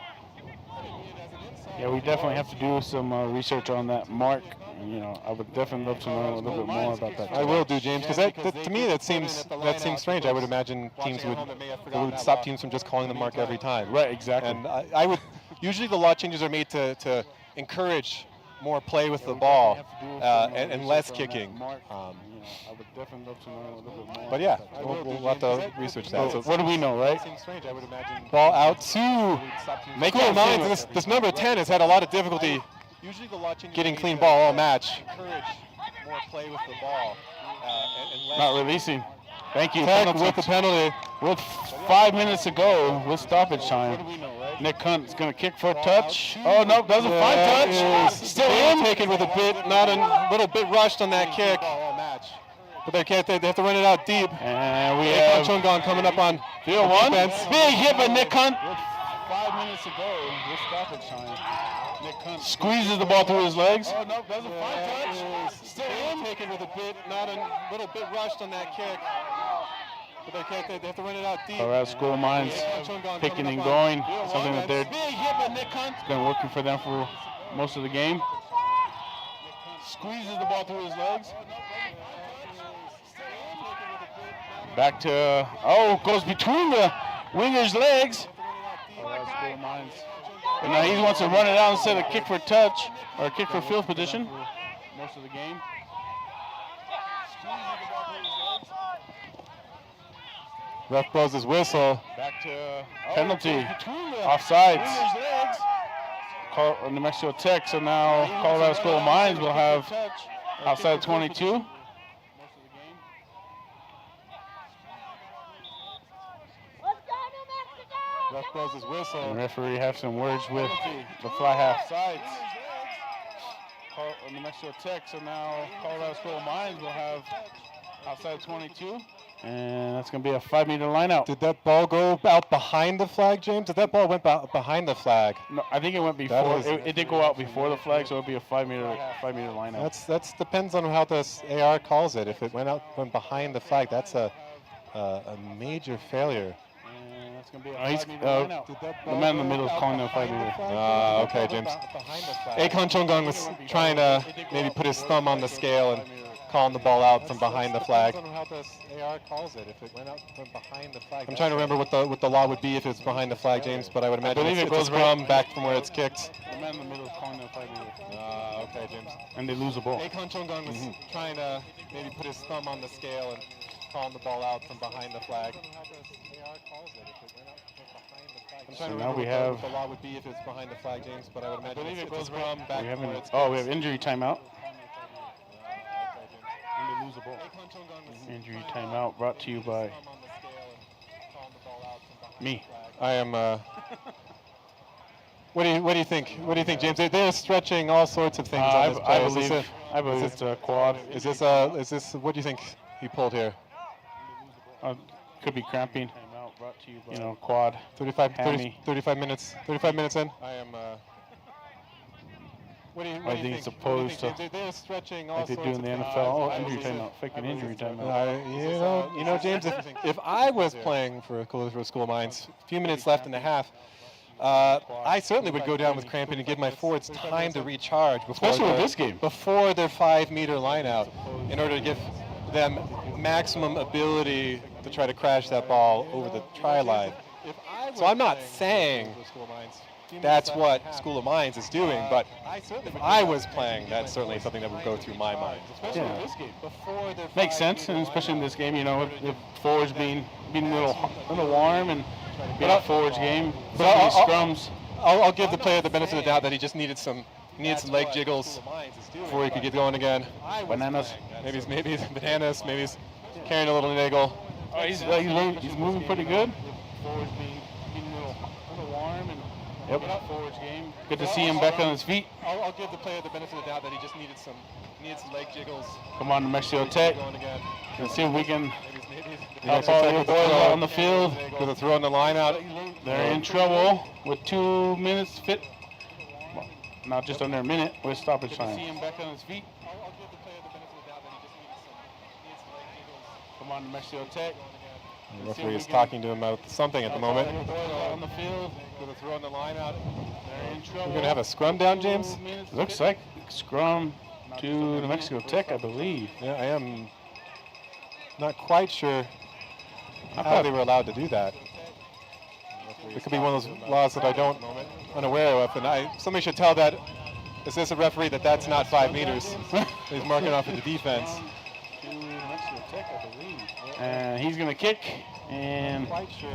Yeah, we definitely have to do some research on that mark. You know, I would definitely love to know a little bit more about that. I will do, James, because to me that seems strange. I would imagine teams would stop teams from just calling the mark every time. Right, exactly. And I would usually the law changes are made to encourage more play with the ball and less kicking. I would definitely love to know a little bit more. But yeah, we'll have to research that. So what do we know, right? Seems strange. I would imagine ball out to School Mines. This number 10 has had a lot of difficulty getting clean ball all match. Encourage more play with the ball. Not releasing. Thank you. Tech with the penalty. With 5 minutes to go with stoppage time. Nick Hunt's going to kick for a touch. Oh, no, doesn't find touch. Still in. Taken with a bit, not a little bit rushed on that kick. But they have to run it out deep. And we have Chungon coming up on field one. defense. Big hit by Nick Hunt. With 5 minutes to go with stoppage time. Nick Hunt squeezes the ball through his legs. Oh, no, doesn't find touch. Still in. Taken with a bit, not a little bit rushed on that kick. But they have to run it out deep. Colorado School Mines picking and going. Something that they're been working for them for most of the game. Squeezes the ball through his legs. Back to, goes between the winger's legs. Colorado School Mines. And now he wants to run it out instead of kick for touch or kick for field position. Most of the game. Ref blows his whistle. Back to penalty. Offsides. New Mexico Tech, so now Colorado School Mines will have outside 22. Let's go, New Mexico! Ref blows his whistle. And referee have some words with the fly half. New Mexico Tech, so now Colorado School Mines will have outside 22. And that's going to be a 5 meter line out. Did that ball go out behind the flag, James? Did that ball went behind the flag? No, I think it went before. It did go out before the flag, so it'll be a 5 meter line out. That's depends on how the AR calls it. If it went behind the flag, that's a major failure. And that's going to be a 5 meter line out. The man in the middle is calling it a 5 meter. Okay, James. Akon Chongang was trying to maybe put his thumb on the scale and calling the ball out from behind the flag. I'm trying to remember what the law would be if it's behind the flag, James, but I would imagine it goes from back from where it's kicked. The man in the middle is calling it a 5 meter. Okay, James. And they lose the ball. Akon Chongang was trying to maybe put his thumb on the scale and calling the ball out from behind the flag. I'm trying to remember what the law would be if it's behind the flag, James, but I would imagine it goes from back from where it's kicked. We have injury timeout. And they lose the ball. Injury timeout brought to you by me. I am. What do you think? What do you think, James? They're stretching all sorts of things on this play. I believe it's a quad. Is this? What do you think he pulled here? Could be cramping. Brought to you by, quad. 35 minutes. 35 minutes in. I am. What do you I think it's opposed to they're stretching all like they do in the NFL. Injury timeout, faking injury timeout. You know, James, if I was playing for School Mines, a few minutes left in the half, I certainly would go down with cramping and give my forwards time to recharge especially with this game, before their 5 meter line out, in order to give them maximum ability to try to crash that ball over the try line. So I'm not saying that's what School of Mines is doing, but if I was playing, that's certainly something that would go through my mind. Yeah. Makes sense, and especially in this game, the forwards being a little warm and being a forwards game, scrums. I'll give the player the benefit of the doubt that he just needed some leg jiggles before he could get going again. Bananas. Maybe bananas. Maybe he's carrying a little niggle. Oh, he's moving pretty good. Forwards being a little warm and forwards game. Good to see him back on his feet. I'll give the player the benefit of the doubt that he just needed some leg jiggles. Come on, New Mexico Tech. Let's see if we can help all your boys out on the field. With a throw on the line out. They're in trouble with 2 minutes fit. Well, not just under a minute with stoppage time. See him back on his feet. Come on, New Mexico Tech. The referee is talking to him about something at the moment. On the field. Gonna throw the line out. They're in trouble. We're gonna have a scrum down, James. Looks like scrum to New Mexico Tech, I believe. Yeah, I am not quite sure how they were allowed to do that. It could be one of those laws that I don't unaware of, and somebody should tell that assistant referee that that's not 5 meters. He's marking off at the defense. And he's going to kick, and Quite sure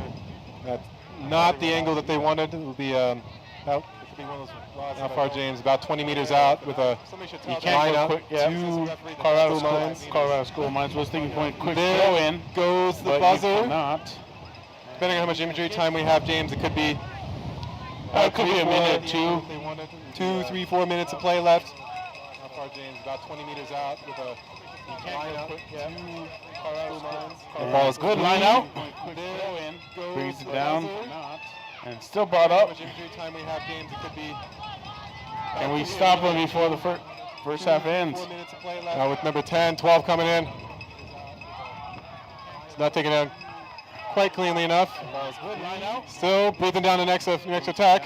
that's not the angle that they wanted. It will be out. How far, James? About 20 meters out with a he line can't go out. quick. Yeah. Colorado School Mines was thinking point quick throw in. Goes the but buzzer. Not. Depending on how much injury time we have, James, it could be It could be a minute or two. 2, 3, 4 minutes of play left. How far, James? About 20 meters out with a line out. The ball is Good line out. Brings it down. And still brought up. And we stop him before the first half ends. Now with number 10, 12 coming in. It's not taken down quite cleanly enough. Still breathing down the next attack.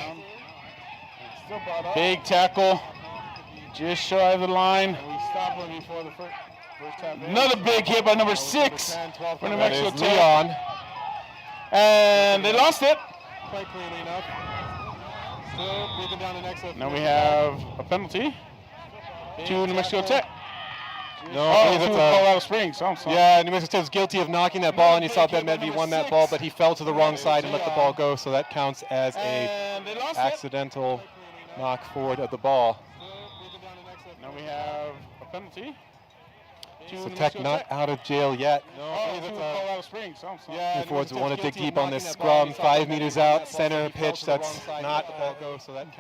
Big tackle. Just shy of the line. Another big hit by number 6 for New That Mexico is Tech. Leon. And they lost it. Quite cleanly enough. Still breathing down the next Now we have a penalty to New Mexico Tech. No, I believe to it's Colorado Springs. I'm sorry. yeah, New Mexico State was guilty of knocking that ball, and you saw Ben Medvey won that ball, but he fell to the wrong side and let the ball go, so that counts as a And they lost it. accidental knock forward of the ball. Now we have a penalty. So Tech not out of jail yet. To Colorado Springs. I'm sorry. The forwards will want to dig deep on this scrum, 5 meters out, center pitch. That's not,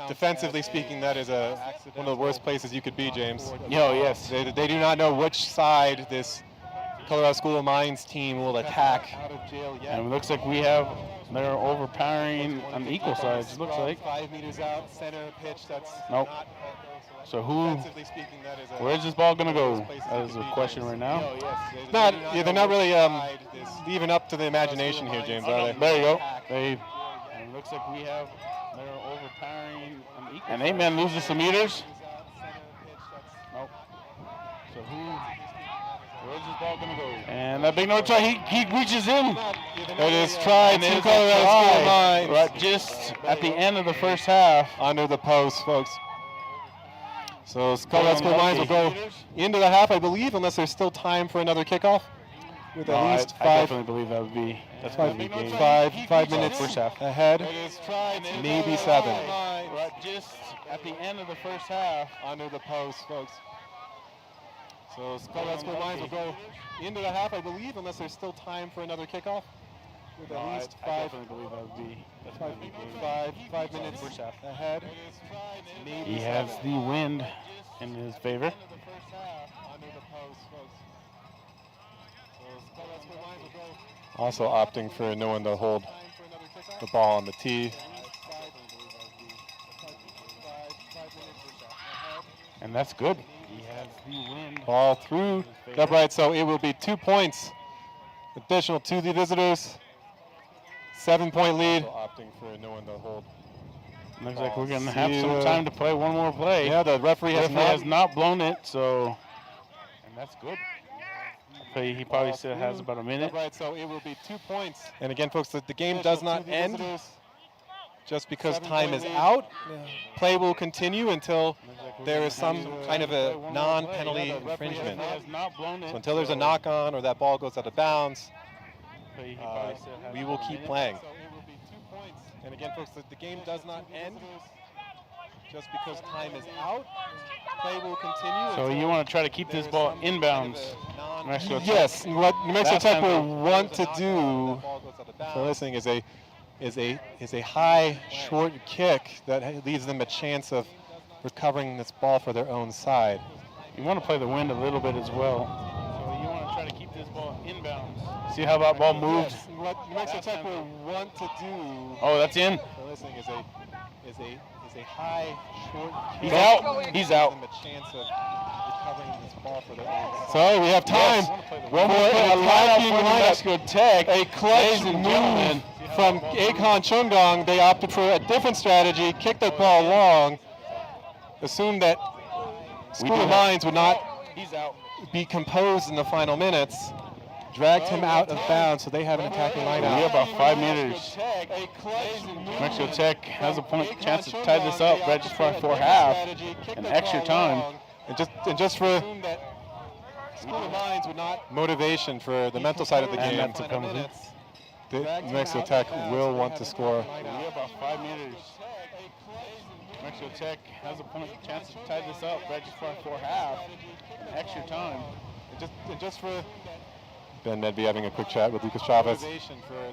defensively speaking, that is one of the worst places you could be, James. Yo, yes. They do not know which side this Colorado School of Mines team will attack. And it looks like they're overpowering on the equal sides, it looks like. 5 meters out, center pitch. That's Nope. So where's this ball going to go? That is a question right now. they're not really leaving up to the imagination here, James, are they? There you go. And it looks like they're overpowering on the equal And Amen loses some meters. Nope. So where's this ball going to go? And that big no try, he reaches in. It is tried to Colorado School of Mines. Right, just at the end of the first half. Under the post, folks. So Colorado School of Mines will go into the half, I believe, unless there's still time for another kickoff. With at least I definitely believe that would be. That's five minutes first half ahead, maybe 7. Right, just at the end of the first half. Under the post, folks. So Colorado School of Mines will go into the half, I believe, unless there's still time for another kickoff. With at least I definitely believe that would be. That's 5 minutes first half ahead. He has the wind in his favor. Also opting for no one to hold the ball on the tee. And that's good. He has the wind. Ball through the upright, so it will be 2 points additional to the visitors. 7-point lead. Opting for no one to hold. Looks like we're going to have some time to play one more play. Yeah, the referee has not blown it, so. And that's good. He probably still has about a minute. Right, so it will be 2 points. And again, folks, the game does not end just because time is out. Play will continue until there is some kind of a non-penalty infringement. So until there's a knock-on or that ball goes out of bounds, we will keep playing. And again, folks, the game does not end just because time is out. Play will continue. So you want to try to keep this ball inbounds? Yes. What New Mexico Tech will want to do, for listening, is a high, short kick that leaves them a chance of recovering this ball for their own side. You want to play the wind a little bit as well. So you want to try to keep this ball inbounds. See how that ball moved? Yes. What New Mexico Tech will want to do. Oh, that's in. For listening, is a high, short kick. He's out. He's out. Them a chance of So we have time for a attacking Mexico Tech. A clutch move from Akon Chungong. They opted for a different strategy, kicked the ball long, assumed that School of Mines would not be composed in the final minutes, dragged him out of bounds, so they have an attacking line out. We have about 5 meters. Mexico Tech has a chance to tie this up right just before half, an extra time. And just for motivation for the mental side of the game, that's a penalty. Mexico Tech will want to score. We have about 5 meters. Mexico Tech has a chance to tie this up right just before half, an extra time. And just for Ben Medvey having a quick chat with Lucas Chavez. For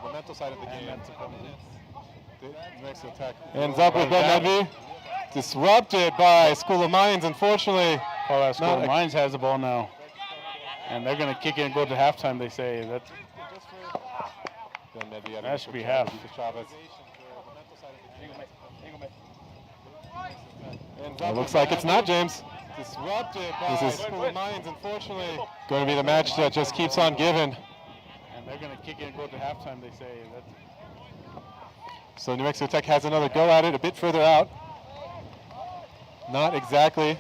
the mental side of the game. Mexico Tech ends up with Ben Medvey. Disrupted by School of Mines, unfortunately. Colorado School of Mines has the ball now. And they're going to kick it and go to halftime, they say. That should be half. It looks like it's not, James. This is unfortunately going to be the match that just keeps on giving. And they're going to kick it and go to halftime, they say. So New Mexico Tech has another go at it a bit further out. Not exactly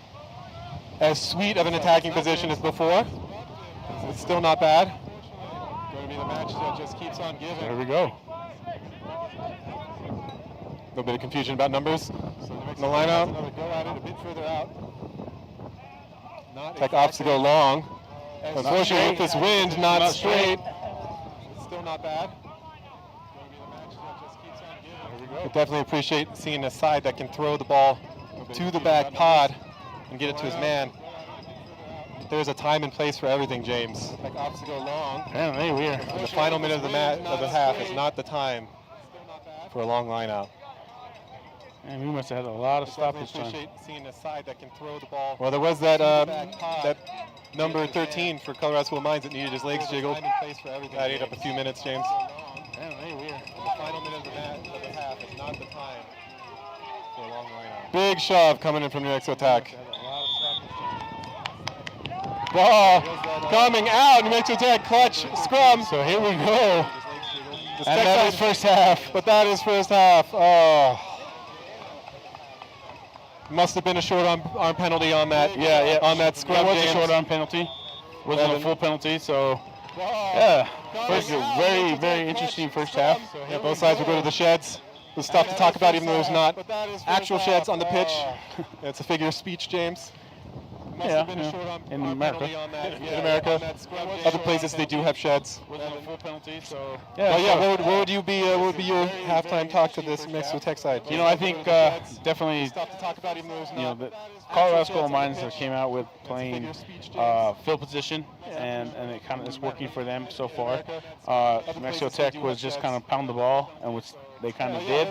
as sweet of an attacking position as before. It's still not bad. Going to be the match that just keeps on giving. There we go. A little bit of confusion about numbers in the lineup. Another go at it a bit further out. Tech opts to go long. Unfortunately, with this wind, not straight. It's still not bad. I definitely appreciate seeing a side that can throw the ball to the back pod and get it to his man. There's a time and place for everything, James. Tech opts to go long. Apparently we are. The final minute of the half is not the time for a long line out. And we must have had a lot of stoppage time. Seeing a side that can throw the ball. Well, there was that number 13 for Colorado School of Mines that needed his legs jiggled. That ate up a few minutes, James. Apparently we are. The final minute of the half is not the time for a long line out. Big shove coming in from New Mexico Tech. Ball coming out. New Mexico Tech clutch scrum. So here we go. And that is first half. But that is first half. Oh. Must have been a short arm penalty on that. Yeah. On that scrum. It was a short arm penalty. Wasn't a full penalty, so yeah. First, very, very interesting first half. Yeah, both sides will go to the sheds. There's stuff to talk about, even though there's not actual sheds on the pitch. It's a figure of speech, James. Yeah, in America. In America, other places they do have sheds. Wasn't a full penalty, so yeah. What would your halftime talk to this Mexico Tech side? You know, I think definitely, the Colorado School of Mines came out with playing field position, and it kind of is working for them so far. Mexico Tech was just kind of pound the ball, and which they kind of did,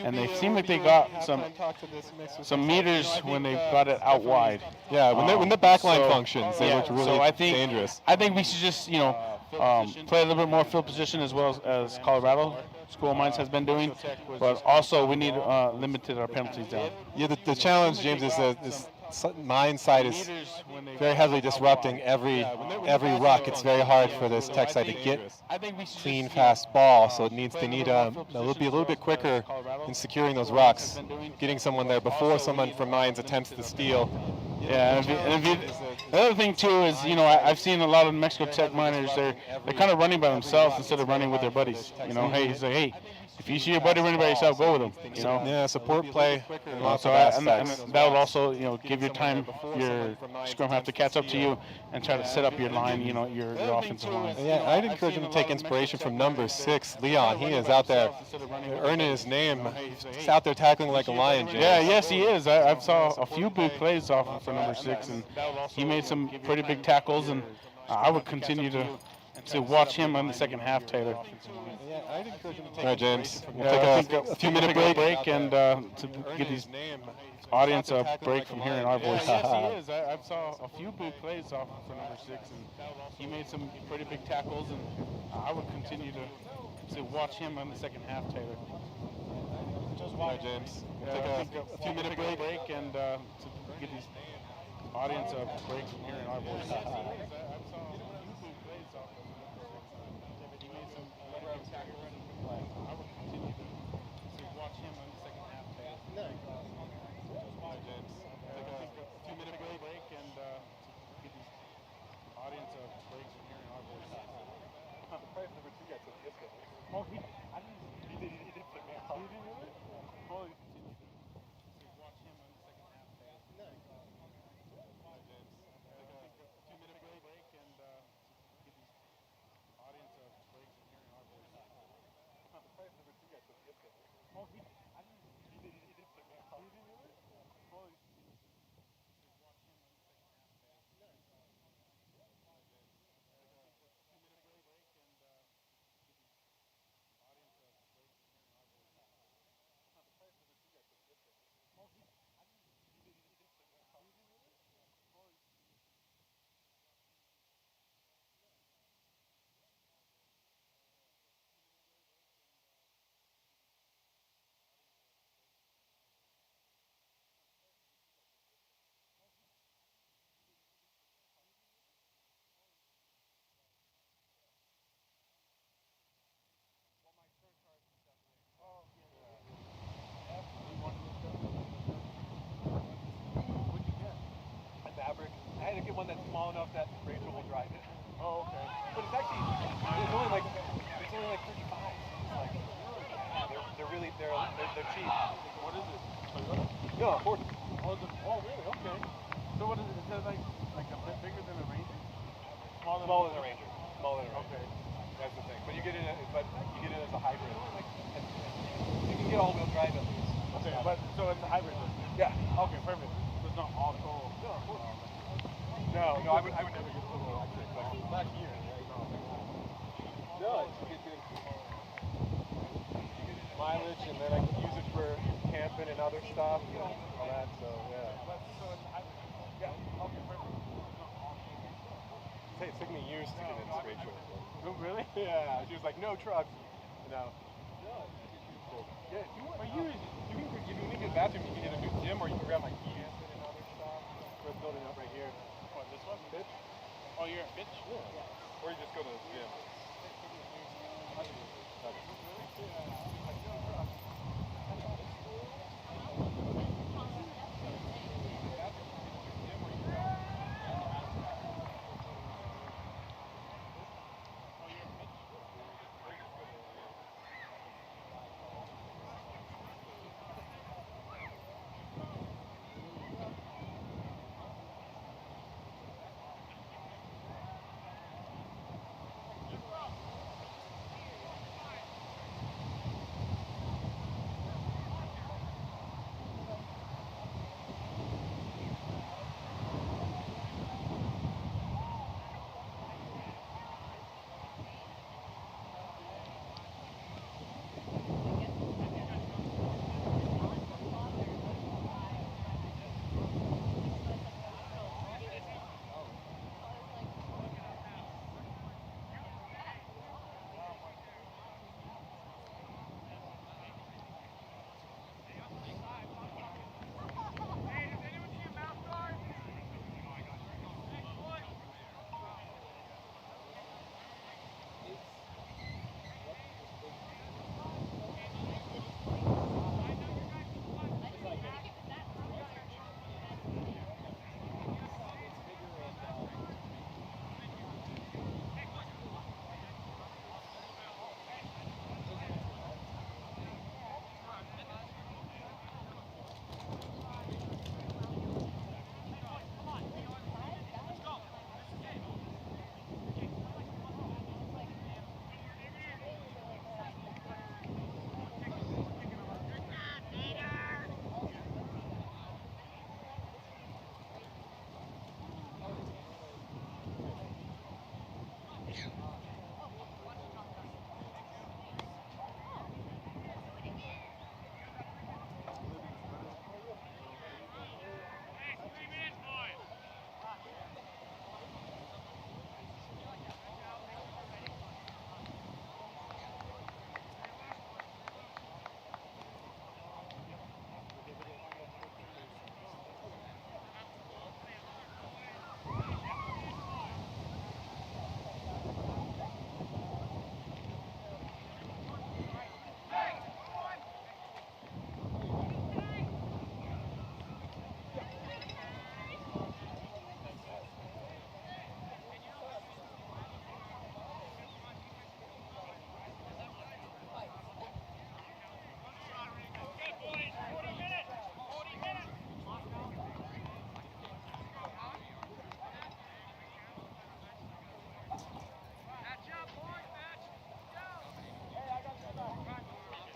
and they seemed like they got some meters when they got it out wide. Yeah, when the back line functions, they looked really dangerous. I think we should just play a little bit more field position as well as Colorado School of Mines has been doing, but also we need limited our penalties down. Yeah, the challenge, James, is that Mines side is very heavily disrupting every ruck. It's very hard for this Tech side to get clean, fast ball, so they need a little bit quicker in securing those rucks, getting someone there before someone from Mines attempts to steal. Yeah, the other thing too is, I've seen a lot of Mexico Tech miners. They're kind of running by themselves instead of running with their buddies. Hey, he's like, hey, if you see your buddy running by yourself, go with him. Yeah, support play. So and that would also, give your scrum half to catch up to you and try to set up your line, your offensive line. Yeah, I'd encourage him to take inspiration from number 6, Leon. He is out there earning his name. He's out there tackling like a lion, James. Yeah, yes, he is. I saw a few big plays off for number 6, and he made some pretty big tackles, and I would continue to watch him on the second half, Taylor. All right, James. We'll take a few minute break and to get these audience a break from hearing our voice. Yes, he is. I saw a few big plays off for number 6, and he made some pretty big tackles, and I would continue to watch him on the second half, Taylor. All right, James. We'll take a few minute break and to get these Audience of break from hearing our voice. Watch him on the second half. No. James, take a 2-minute break and audience of break from hearing our voice. Surprise number 2 got some disco. Oh, he did put me off. He did really? Holy. Watch him on the second half. No. James, take a 2-minute break and audience of break from hearing our voice. Surprise number 2 got some disco. Oh, he did put me off. He did really? Holy. Watch him on the second half. No. Fabric. I had to get one that's small enough that Rachel will drive it. Oh, okay. But it's actually it's only like 35. It's like they're really cheap. What is it? No, Ford. Oh, really? Okay. So what is it? Is it like a bit bigger than a Ranger? Smaller than a Ranger. Smaller than a Ranger. Okay. That's the thing. But you get it as a hybrid. You can get all-wheel drive at least. Okay, but so it's a hybrid. Yeah. Okay, perfect. So it's not all total. No, I would never get a full electric. Like back here, right? No, it's good mileage, and then I can use it for camping and other stuff, and all that. So yeah. Yeah. Okay, perfect. Hey, it took me years to convince Rachel. Oh, really? Yeah. She was like, no trucks. No. Yeah, if you want, you can get a bathroom, you can get a new gym, or you can grab my keys and other stuff. We're building up right here. What, this one? Pitch? Oh, you're at Pitch? Yeah. Or you just go to the gym.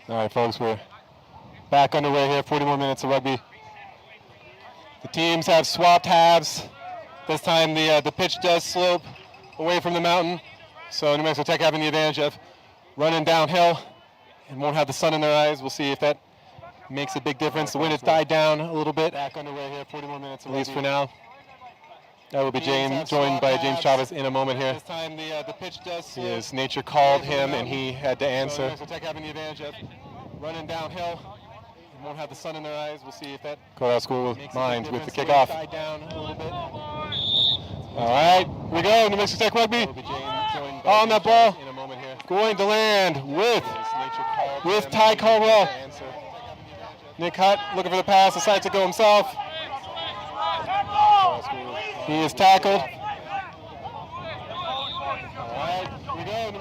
All right, folks, we're back underway here. 40 more minutes of rugby. The teams have swapped halves. This time the pitch does slope away from the mountain, so New Mexico Tech having the advantage of running downhill and won't have the sun in their eyes. We'll see if that makes a big difference. The wind has died down a little bit. Back underway here. 40 more minutes, at least for now. That will be joined by James Chavez in a moment here. This time the pitch does slope. His nature called him, and he had to answer. New Mexico Tech having the advantage of running downhill. And won't have the sun in their eyes. We'll see if that Courthouse School makes Minds a with the difference. The wind kickoff. died down a little bit. All right, here we go. New Mexico Tech rugby on that ball. In a moment here. Going to land with With Ty Caldwell. Nick Hutt looking for the pass, decides to go himself. He is tackled.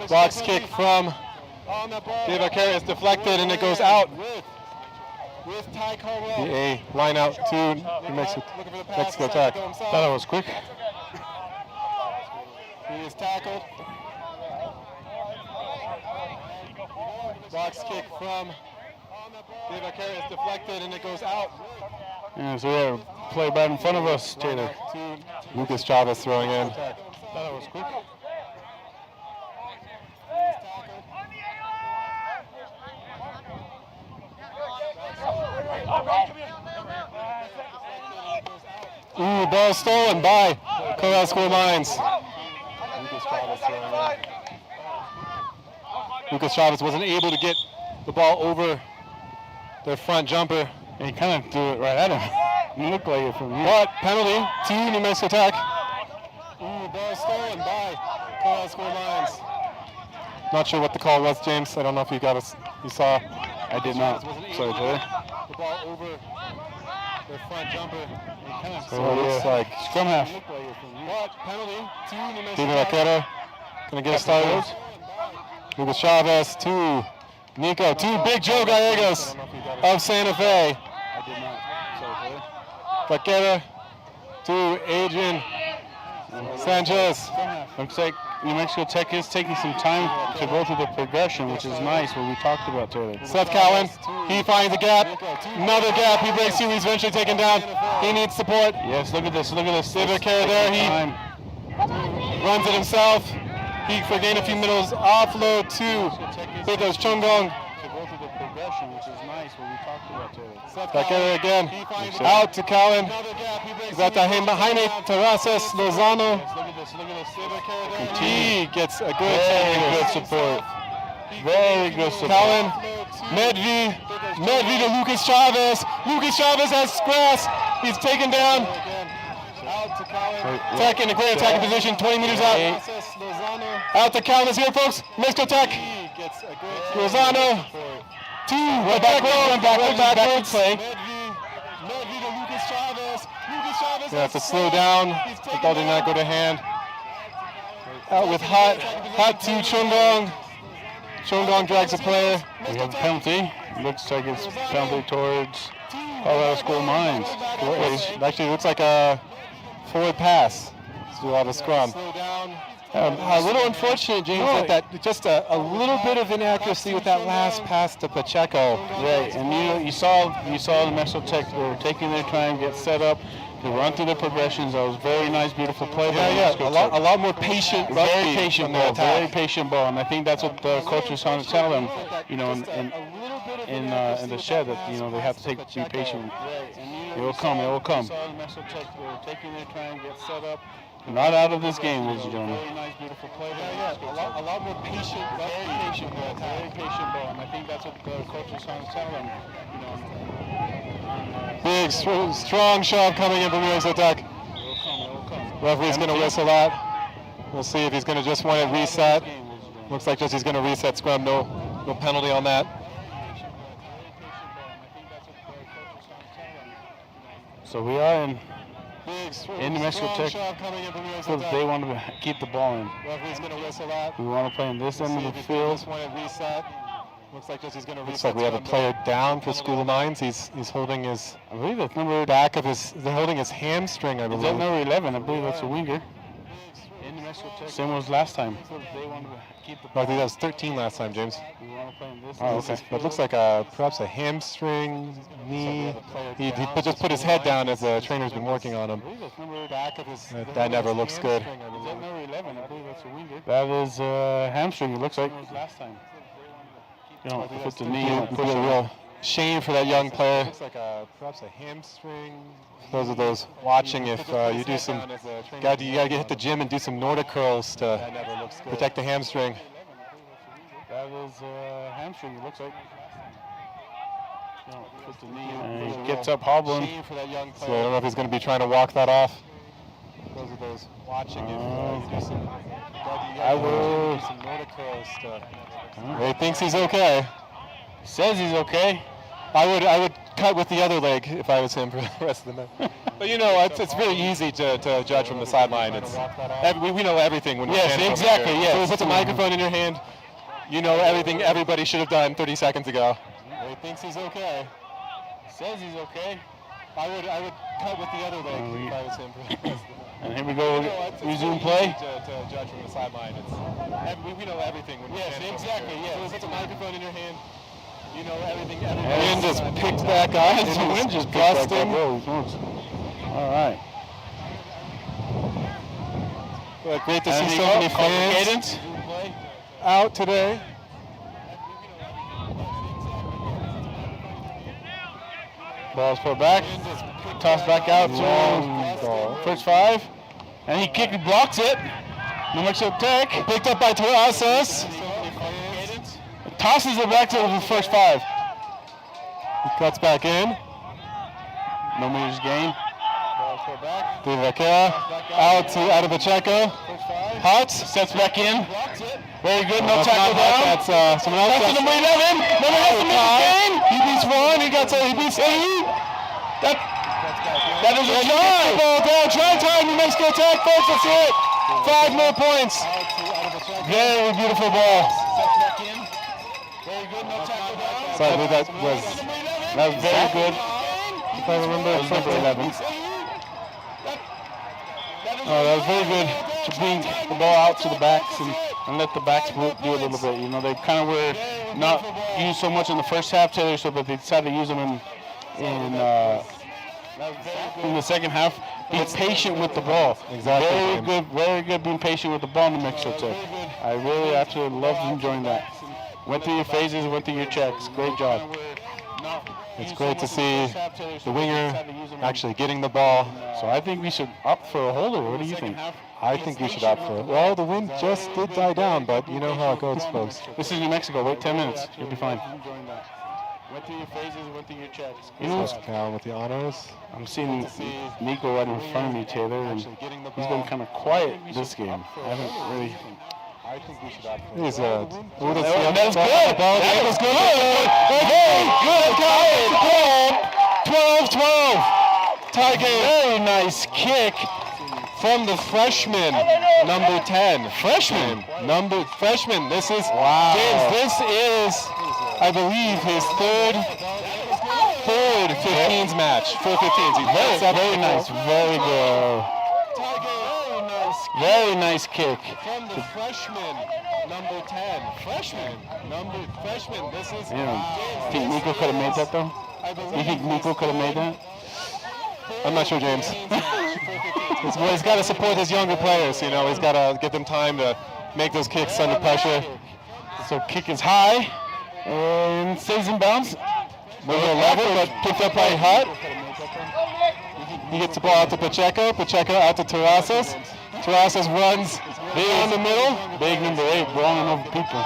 Box kick from Dave Arcari is deflected and it goes out. With Ty Caldwell. A line out to New Mexico Tech. Thought that was quick. He is tackled. Box kick from Dave Arcari is deflected and it goes out. Yeah, so we have a play right in front of us, Taylor. Lucas Chavez throwing in. Thought that was quick. Ooh, ball stolen by Courthouse School Minds. Lucas Chavez wasn't able to get the ball over their front jumper. He kind of threw it right at him. It looked like it from here. But penalty to New Mexico Tech. Ooh, ball stolen by Courthouse School Minds. Not sure what the call was, James. I don't know if you saw. I did not. Sorry, Taylor. The ball over their front jumper. So it looks like Scrum half. But penalty to New Mexico Steven Tech. Arqueta gonna get us started. Lucas Chavez to Nico, to Big Joe Gallegos of Santa Fe. I did not. Sorry, Taylor. Arqueta to Adrian Sanchez. Looks like New Mexico Tech is taking some time to go through the progression, which is nice, what we talked about, Taylor. Seth Cowan, he finds a gap. Another gap, he breaks through, he's eventually taken down. He needs support. Yes, look at this, look at this. David Carey there, he Time. runs it himself. He for gain a few minutes, offload to Betos Chungong. To go through the progression, which is nice, what we talked about, Taylor. Arqueta again, out to Cowan. He's at Jaime Terrazas Lozano. Look at this, look at this. He gets a good Very good support. Very good support. Cowan, Medvi to Lucas Chavez. Lucas Chavez has grass. He's taken down. Tech in a great attacking position, 20 meters out. Out to Cowan is here, folks. Mexico Tech. Lozano. Two. Right backwards play. They have to slow down. The ball did not go to hand. Out with Hot to Chungong. Chungong drags a player. We have a penalty. Looks like it's penalty towards Colorado School Minds. It actually looks like a forward pass. So we'll have a scrum. A little unfortunate, James, that just a little bit of inaccuracy with that last pass to Pacheco. Right, and you saw the Mexico Tech, they were taking their time, get set up, to run through the progressions. That was very nice, beautiful play. Yeah, a lot more patient. Very patient ball, very patient ball, and I think that's what the coach was trying to tell them, you know, in the shed, that you know they have to be patient. It will come, it will come. Taking their time, get set up. Not out of this game, ladies and gentlemen. Very nice, beautiful play. A lot more patient, very patient ball, and I think that's what the coach was trying to tell them, you know. Big, strong shove coming in from New Mexico Tech. It will come. Referee's going to whistle that. We'll see if he's going to just want it reset. Looks like just he's going to reset scrum. No penalty on that. So we are in New Mexico Tech, because they want to keep the ball in. Referee's going to whistle that. We want to play in this end of the field. Looks like he's going to reset. Looks like we have a player down for School of Mines. He's holding his I believe that's number back of his. They're holding his hamstring, I Is that believe. number 11? I believe that's a winger. Same as last time. I think that was 13 last time, James. Oh, okay. But it looks like perhaps a hamstring, knee. He just put his head down as the trainer's been working on him. That never looks good. That is hamstring, it looks like. You know, if it's a knee, It'd be a real shame for that young player. Looks like perhaps a hamstring. Those are those watching. If you do some, you gotta hit the gym and do some Nordic curls to protect the hamstring. That is hamstring, it looks like. And he gets up hobbling. So I don't know if he's going to be trying to walk that off. Those are those watching. If you do some, I will. do some Nordic curls to. He thinks he's okay. Says he's okay. I would cut with the other leg if I was him for the rest of the night. But you know, it's really easy to judge from the sideline. We know everything when we stand from exactly. here. Yes. So we put the microphone in your hand. You know everything everybody should have done 30 seconds ago. He thinks he's okay. Says he's okay. I would cut with the other leg if I was him for the rest of the night. And here we go. Resume play. To judge from the sideline. We know everything when we stand from exactly. here. Yes. So we put the microphone in your hand. You know everything. Wind just picked back up. The wind just busting. All right. But great to And see he so many called for fans cadence. out today. Ball's put back. Tossed back out to first five. And he kicked, blocks it. New Mexico Tech. Picked up by Terrazas. Tosses it back to the first five. He cuts back in. No meters gain. De Vaquera out of the Checo. Hutz sets back in. Very good. No That's tackle not Hutz, down. that's someone else. That's number 11. Number 11 gain. He beats one. He beats two. That is a try. Ball down. Try time. New Mexico Tech, folks. Let's see it. 5 more points. Very beautiful ball. So I believe that was very good. if I remember, That was number 11. Oh, that was very good to bring the ball out to the backs and let the backs do a little bit. You know, they kind of were not used so much in the first half, Taylor, so that they decided to use them in the second half. Be patient with the ball. Exactly. Very good being patient with the ball in the Mexico Tech. I really absolutely loved enjoying that. Went through your phases, went through your checks. Great job. It's great to see the winger actually getting the ball. So I think we should opt for a holder. What do you think? I think we should opt for it. Well, the wind just did die down, but you know how it goes, folks. This is New Mexico. Wait 10 minutes. You'll be fine. Went through your phases, went through your checks. You know, Cal with the honors. I'm seeing Nico right in front of me, Taylor, and he's been kind of quiet this game. I haven't really. I think we should opt for it. He's That was good. That was good. Very good. 12-12. Tie game. Very nice kick from the freshman, number 10. Freshman. This is James. This is, I believe, his third 15s match. 4 15s. Very nice. Very good. Very nice kick. From the freshman, number 10. Freshman. This is Yeah. Think Nico could have made that though? You think Nico could have made that? I'm not sure, James. He's got to support his younger players. You know, he's got to give them time to make those kicks under pressure. So kick is high and stays in bounds. Number 11, but picked up by Hutt. He gets the ball out to Pacheco. Pacheco out to Terrazas. Terrazas runs in the middle. Big number 8, rolling over people.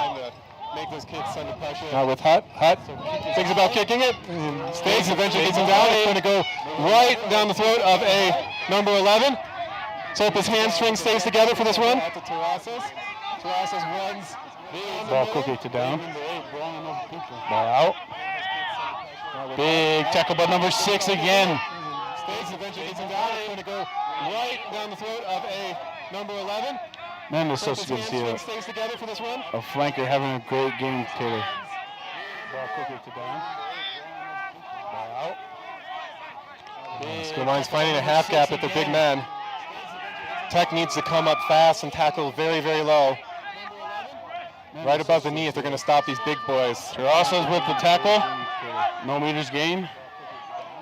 Make those kicks under pressure. Now with Hutt. Hutt thinks about kicking it. Stays, eventually gets him down. It's going to go right down the throat of a number 11. So if his hamstring stays together for this run. Terrazas runs. Ball quickly to down. Ball out. Big tackle by number 6 again. Stays, eventually gets him down. It's going to go right down the throat of a number 11. Man, it's so good to see a flanker having a great game, Taylor. Ball quickly to down. Ball out. School Lions finding a half gap at the big man. Tech needs to come up fast and tackle very, very low. Right above the knee if they're going to stop these big boys. Terrasas with the tackle. No meters gain.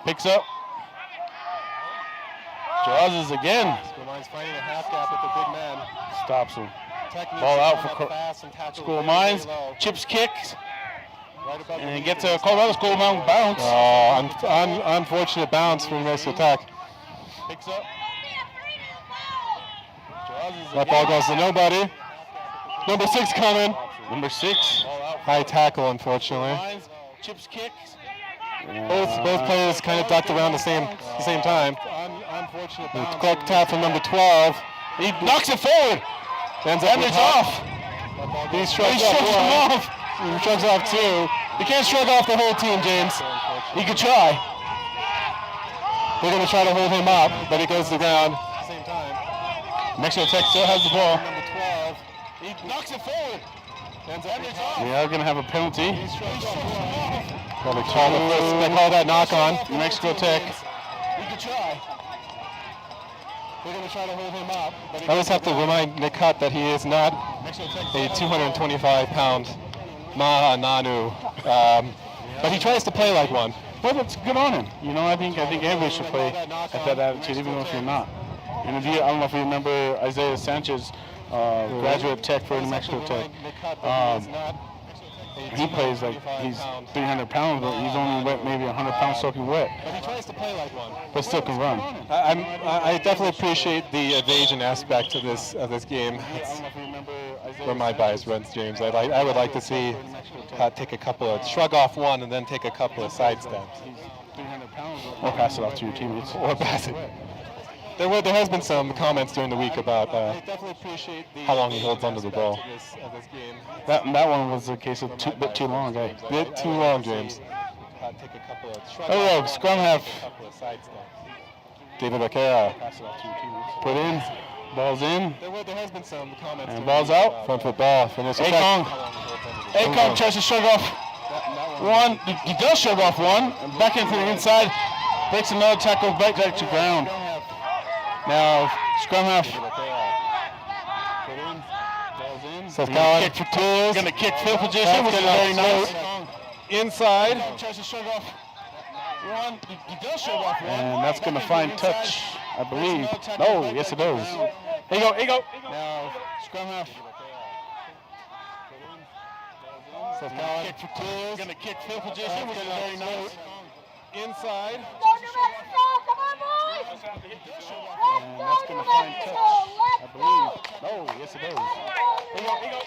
Picks up. Terrasas again. School Mines finding a half gap with the big man. Stops him. Tech needs Ball to out come for up fast and tackle School very, Mines. very low. Chips kicks. Right above the And knee. gets a Colorado School Mountain bounce. Oh, unfortunate bounce from New Mexico Tech. Picks up. That ball goes to nobody. Number 6 coming. Number 6. High tackle, unfortunately. Chips kicks. Both players kind of ducked around the same time. Unfortunate Quick tap from number 12. He knocks it forward. Ends up And with it's top. off. He shrugs He shrugs him off. off. He shrugs off 2. You can't shrug off the whole team, James. He could try. They're going to try to hold him up, but he goes to the ground. Same time. Mexico Tech still has the ball. Number 12. He knocks it forward. Ends up with top. We are going to have a penalty. Well, they call that knock on. New Mexico Tech. He could try. They're going to try to hold him up. But I just have to remind Nick Hutt that he is not a 225-pound Maha Nanu, but he tries to play like one. Well, that's good on him. You know, I think everybody should play at that attitude, even if you're not. And if you, I don't know if you remember Isaiah Sanchez, graduate Tech for New Mexico Tech. He plays like he's 300 pounds, but he's only wet, maybe 100 pounds soaking wet. But he tries to play like one. But still can run. I definitely appreciate the evasion aspect of this game. It's where my bias runs, James. I would like to see take a couple of shrug off one and then take a couple of side steps. Or pass it off to your teammates. Or pass it. There has been some comments during the week about how long he holds onto the ball. That one was a case of bit too long, eh? Bit too long, James. Oh, scrum half. David Vaquera. Put in. Ball's in. There has been some comments. And ball's out. Front foot ball. Finish. Akong tries to shrug off one. He does shrug off one. Back into the inside. Breaks another tackle back to ground. Now, scrum half. So Colin for 2. Going to kick field position, which is very nice. Inside. Tries to shrug off one. He does shrug off one. And that's going to find touch, I believe. No, yes it does. Here you go. Now, scrum half. So Colin Kick for 2. Going to kick field position, which is very nice. inside. Go New Mexico! Come on, boys! And that's going to find touch, I believe. No, yes it does. Here you go.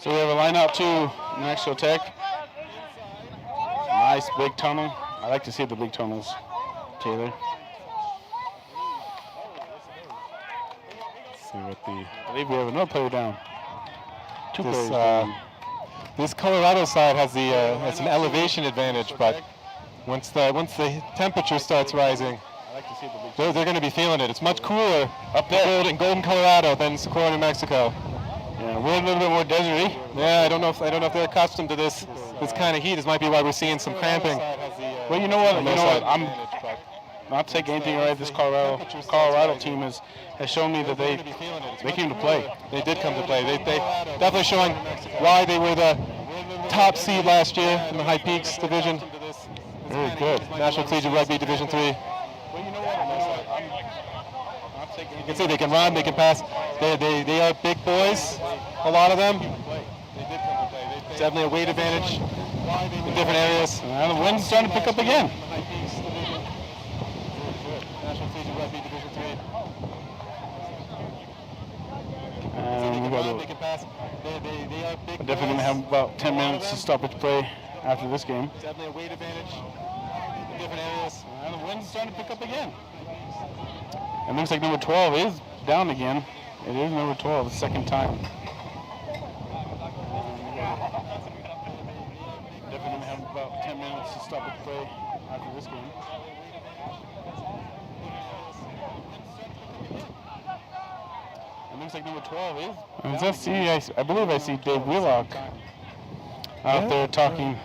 So we have a line out to New Mexico Tech. Nice big tunnel. I like to see the big tunnels, Taylor. See what the I believe we have another player down. Two players down. this Colorado side has has an elevation advantage, but once the temperature starts rising, I like to see the big they're going to be feeling it. It's much cooler up there. in Golden, Colorado than Socorro, New Mexico. Yeah, we're a little bit more deserty. Yeah, I don't know if they're accustomed to this kind of heat. This might be why we're seeing some cramping. Well, you know what? I'm not taking anything away. This Colorado team has shown me that they came to play. They did come to play. They definitely showing why they were the top seed last year in the High Peaks division. Very good. National Collegiate Rugby Division 3. Well, you know what? You can see they can run, they can pass. They are big boys, a lot of them. Definitely a weight advantage in different areas. And the wind's starting to pick up again. And we got definitely going to have about 10 minutes to stoppage play after this game. Definitely a weight advantage in different areas. And the wind's starting to pick up again. It looks like number 12 is down again. It is number 12, the second time. Definitely going to have about 10 minutes to stoppage play after this game. It looks like number 12 is. I believe I see Dave Wheelock out there talking.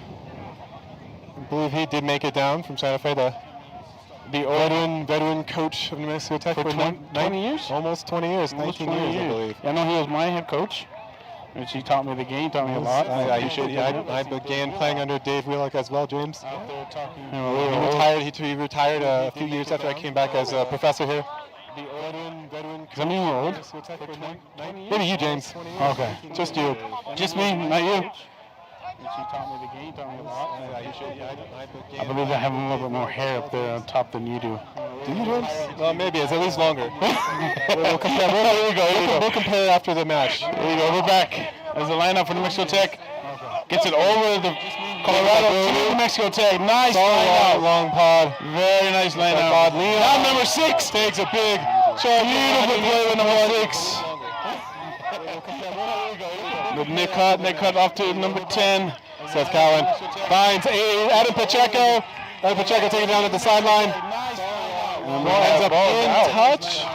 believe he did make it down from Santa Fe, the veteran coach of New Mexico Tech For 20 years? Almost 20 years, Almost 19 years, I believe. I know he was my head coach, which he taught me the game, taught me a lot. I began playing under Dave Wheelock as well, James. He retired a few years after I came back as a professor here. Does that mean we're old? Maybe you, James. Okay. Just you. Just me, not you. I believe I have a little bit more hair up there on top than you do. Do you, James? Well, maybe. It's at least longer. We'll compare. We'll compare after the match. Here we go. We're back. There's the lineup for New Mexico Tech. Gets it over the Colorado to New Mexico Tech. Nice lineup. Long pod. Very nice lineup. Now number 6 takes a big shot. Beautiful play with number 6. With Nick Hutt off to number 10. Seth Cowan finds Adam Pacheco. Adam Pacheco taken down at the sideline. Ends up in touch.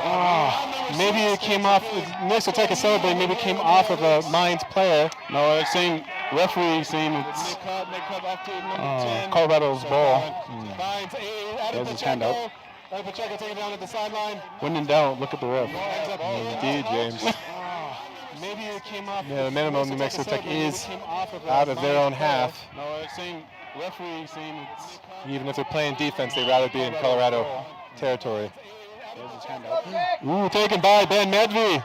Maybe it came off. Mexico Tech is celebrating. Maybe it came off of a Mines player. No, it's saying referee saying it's Colorado's ball. There's his hand out. Adam Pacheco taken down at the sideline. When in doubt, look at the ref. Indeed, James. Maybe it came off. Yeah, the minimum New Mexico Tech is out of their own half. No, it's saying referee saying it's. Even if they're playing defense, they'd rather be in Colorado territory. Ooh, taken by Ben Medvey.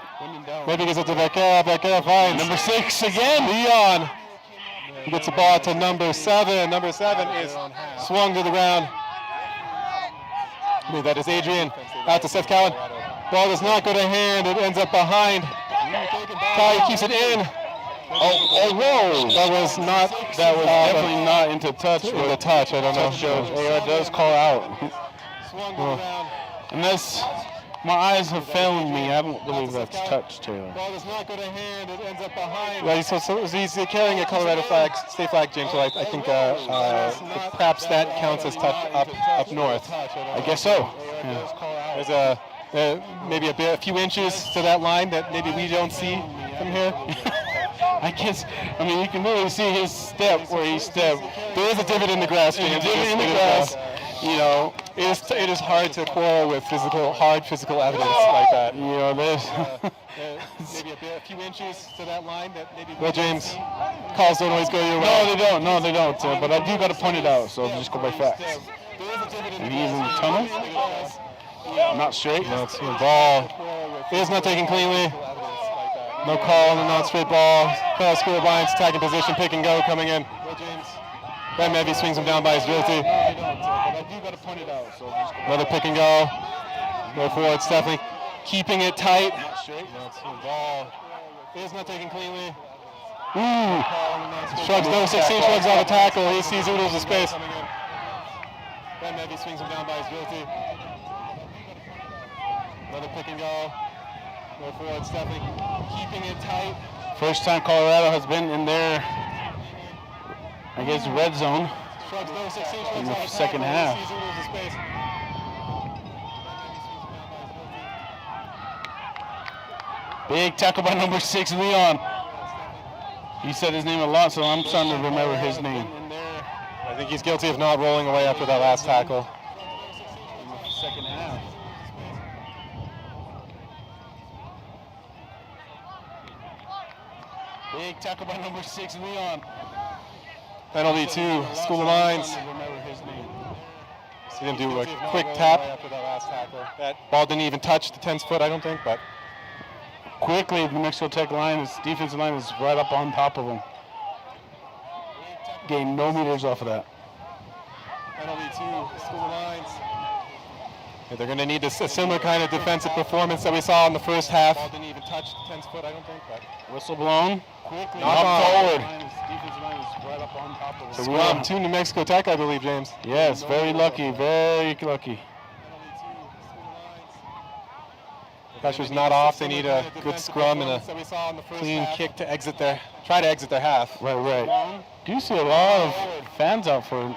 Medvey gets it to Becerra. Becerra finds Number 6 again. Leon. He gets the ball to number 7. Number 7 is swung to the ground. I believe that is Adrian. Out to Seth Cowan. Ball does not go to hand. It ends up behind. Kyle keeps it in. Whoa! That was definitely not into touch. With a touch, I don't know. AR does call out. Unless my eyes have failed me, I don't believe that's touch, Taylor. Ball does not go to hand. It ends up behind. Well, so he's carrying a Colorado flag, state flag, James. So I think perhaps that counts as touch up north. I guess so. Yeah. There's maybe a few inches to that line that maybe we don't see from here. I mean, you can really see his step where he stepped. There is a divot in the grass, James. You know, it is hard to quarrel with hard physical evidence like that. You know, there's maybe a few inches to that line that maybe. Well, James, calls don't always go your way. No, they don't. But I do got to point it out, so I'll just go by facts. And he's in the tunnel. Not straight. No, the ball is not taken cleanly. No call on the non-straight ball. Colorado School of Lions attacking position, pick and go coming in. Ben Medvey swings him down by his jersey. Another pick and go. Go forward, Stephanie keeping it tight. The ball is not taken cleanly. Ooh. Shrugs, number 16 shrugs out of tackle. He sees oodles of space. Ben Medvey swings him down by his jersey. Another pick and go. Go forward, Stephanie keeping it tight. First time Colorado has been in their, I guess, red zone in the second half. Big tackle by number 6, Leon. He said his name a lot, so I'm starting to remember his name. I think he's guilty of not rolling away after that last tackle. Second half. Big tackle by number 6, Leon. Penalty to School of Lions. See him do a quick tap. That ball didn't even touch the 10's foot, I don't think, but quickly the New Mexico Tech line, his defensive line is right up on top of him. Gained no meters off of that. Penalty to School of Lions. Yeah, they're going to need a similar kind of defensive performance that we saw in the first half. Ball didn't even touch the 10's foot, I don't think, but whistle blown. Quickly knocked forward. Defensive line is right up on top of it. Scrum to New Mexico Tech, I believe, James. Yes, very lucky, very lucky. Pressure's not off. They need a good scrum and a clean kick to exit their, try to exit their half. Right. Do you see a lot of fans out for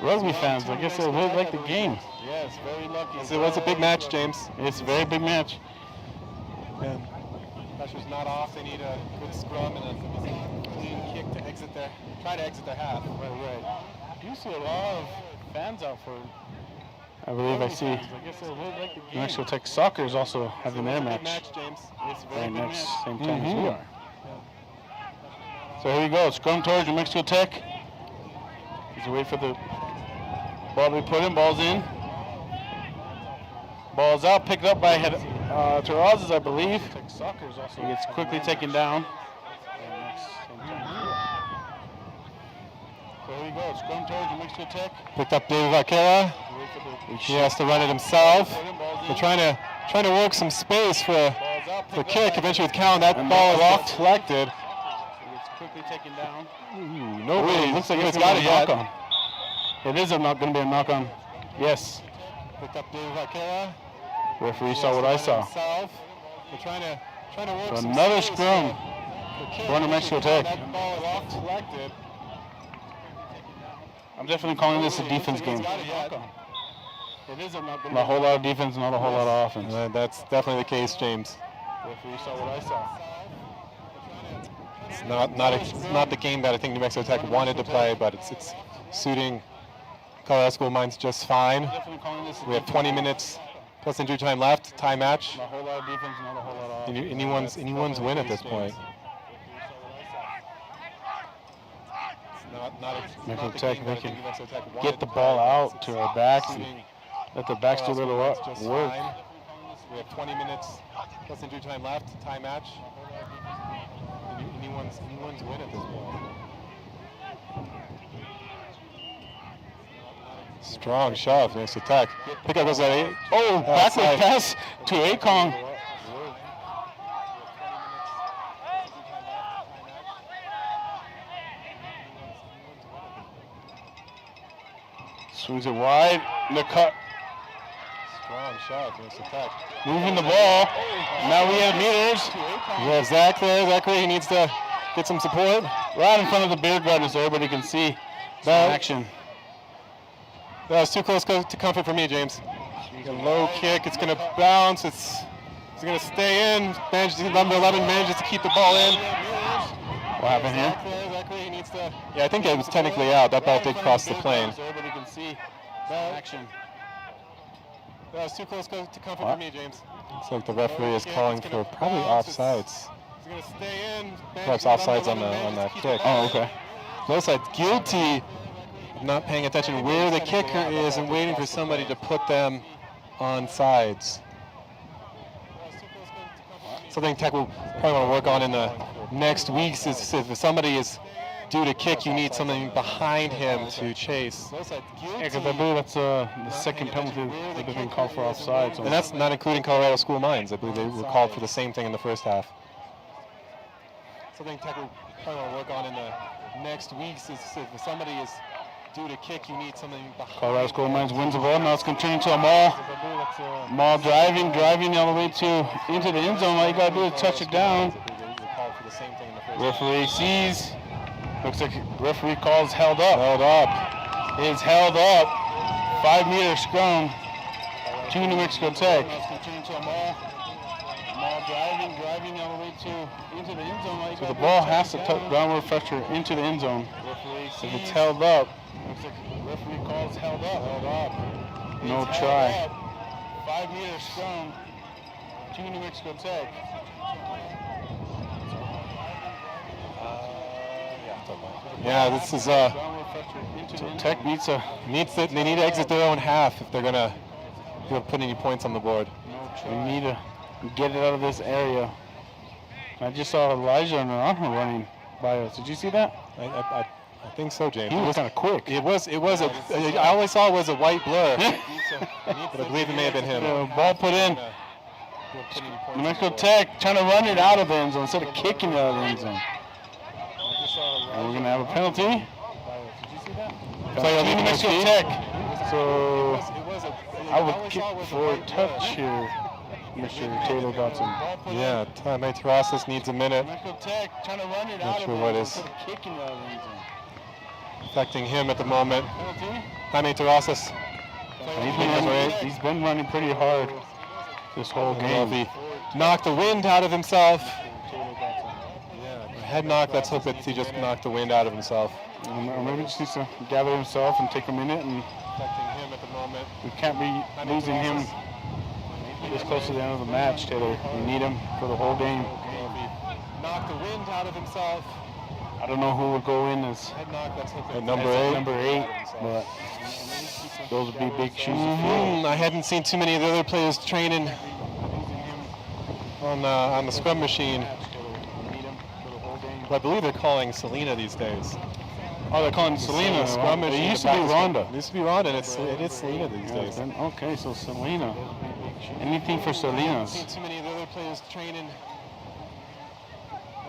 rugby fans? I guess they really like the game. Yes, very lucky. It was a big match, James. It's a very big match. Yeah. Pressure's not off. They need a good scrum and a clean kick to exit their, try to exit their half. Right. do see a lot of fans out for it. I believe I see. I guess they really like the New game. Mexico Tech Soccer is also having their It's a good match James. It's a very right good next, match. same time as we Mhm. are. So here we go. Scrum towards New Mexico Tech. He's wait for the ball to be put in. Ball's in. Ball's out. Picked up by Terrazas, I believe. He gets quickly taken down. So here we go. Scrum towards New Mexico Tech. Picked up David Vaquera. He has to run it himself. They're trying to work some space for kick. Eventually with Cowan, that And ball is blocked. deflected. He gets quickly taken down. Nobody Looks like has it's got got it a yet. knock on. It is not going to be a knock on. Yes. Picked up David Vaquera. Referee He saw has what to I run it saw. himself. They're trying to work So some another space scrum for kick. for New Mexico Tech. That ball is deflected. I'm definitely calling this a defense game. Got it yet. It is not a whole lot of defense, not a whole lot of offense. That's definitely the case, James. Referee saw what I saw. It's not the game that I think New Mexico Tech wanted to play, but it's suiting Colorado School Minds just fine. Definitely calling this a We have defense 20 game. minutes plus injury time left, tie match. Not a whole lot of defense, not a whole lot of offense. Anyone's win at this point. Mexico Tech, they can get the ball out to our backs and let the backs do a little work. We have 20 minutes plus injury time left, tie match. Anyone's win at this point. Strong shove, New Mexico Tech. Pickup goes at 8. Oh, backward pass to Akong. Swings it wide. The cut. Strong shove, New Mexico Tech. Moving the ball. Now we have meters. We have Zach there. Zachary, he needs to get some support. Right in front of the beer garden so everybody can see That- action. That was too close to comfort for me, James. A low kick, it's going to bounce, it's going to stay in. Number 11 manages to keep the ball in. What happened here? Zachary, he needs to... Yeah, I think it was technically out. That ball did cross the plane. So everybody can see action. That was too close to comfort What? for me, James. Looks like the referee is calling for probably offsides. It's going to stay in. Perhaps offsides on that kick. Oh, okay. Both sides guilty of not paying attention where the kicker is and waiting for somebody to put them on sides. Something Tech will probably want to work on in the next weeks is if somebody is due to kick, you need something behind him to chase. Yeah, because I believe that's the second penalty that they've been called for offsides. And that's not including Colorado School Minds. I believe they were called for the same thing in the first half. Something Tech will probably want to work on in the next weeks is if somebody is due to kick, you need something behind. Colorado School Minds wins the ball. Now it's going to turn into a Maul. Maul driving all the way into the end zone. All you got to do is touch it down. Referee sees. Looks like referee calls held up. Held up. Is held up. 5 meter scrum to New Mexico Tech. Maul driving all the way into the end zone. So the ball has to touch downward pressure into the end zone. If it's held up, looks like referee calls held up. No try. 5 meter scrum to New Mexico Tech. Yeah, this is Downward pressure into the end Tech zone. they need to exit their own half if they're gonna put any points on the board. We need to get it out of this area. I just saw Elijah and Arnold running by us. Did you see that? I think so, James. He was kind of quick. It was I always saw it was a white blur, but I believe it may have been him. Ball put in. New Mexico Tech trying to run it out of the end zone instead of kicking it out of the end zone. And we're going to have a penalty. New Mexico Tech. So I would kick for a touch here, Mr. Taylor Dotson. Yeah, Jaime Terrazas needs a minute. Mexico Tech trying to run it Not out sure of what the end is zone instead of kicking it out of the end zone. Affecting him at the moment. Penalty. Jaime Terrazas. He's been running pretty hard this whole I don't know game. if he knocked the wind out of himself. Head knock, let's hope that he just knocked the wind out of himself. Or maybe just needs to gather himself and take a minute. And Affecting him at the moment. we can't be losing him this close to the end of the match, Taylor. We need him for the whole game. Knocked the wind out of himself. I don't know who will go in as Head knock, let's hope that number 8, but those would be big shoes to fill. I hadn't seen too many of the other players training on the scrum machine. But I believe they're calling Selena these days. Oh, they're calling Selena. Scrum It machine. used to be Rhonda. It used to be Rhonda, and it is Selena these days. Then, okay, so Selena. Anything for Selena's. Seen too many of the other players training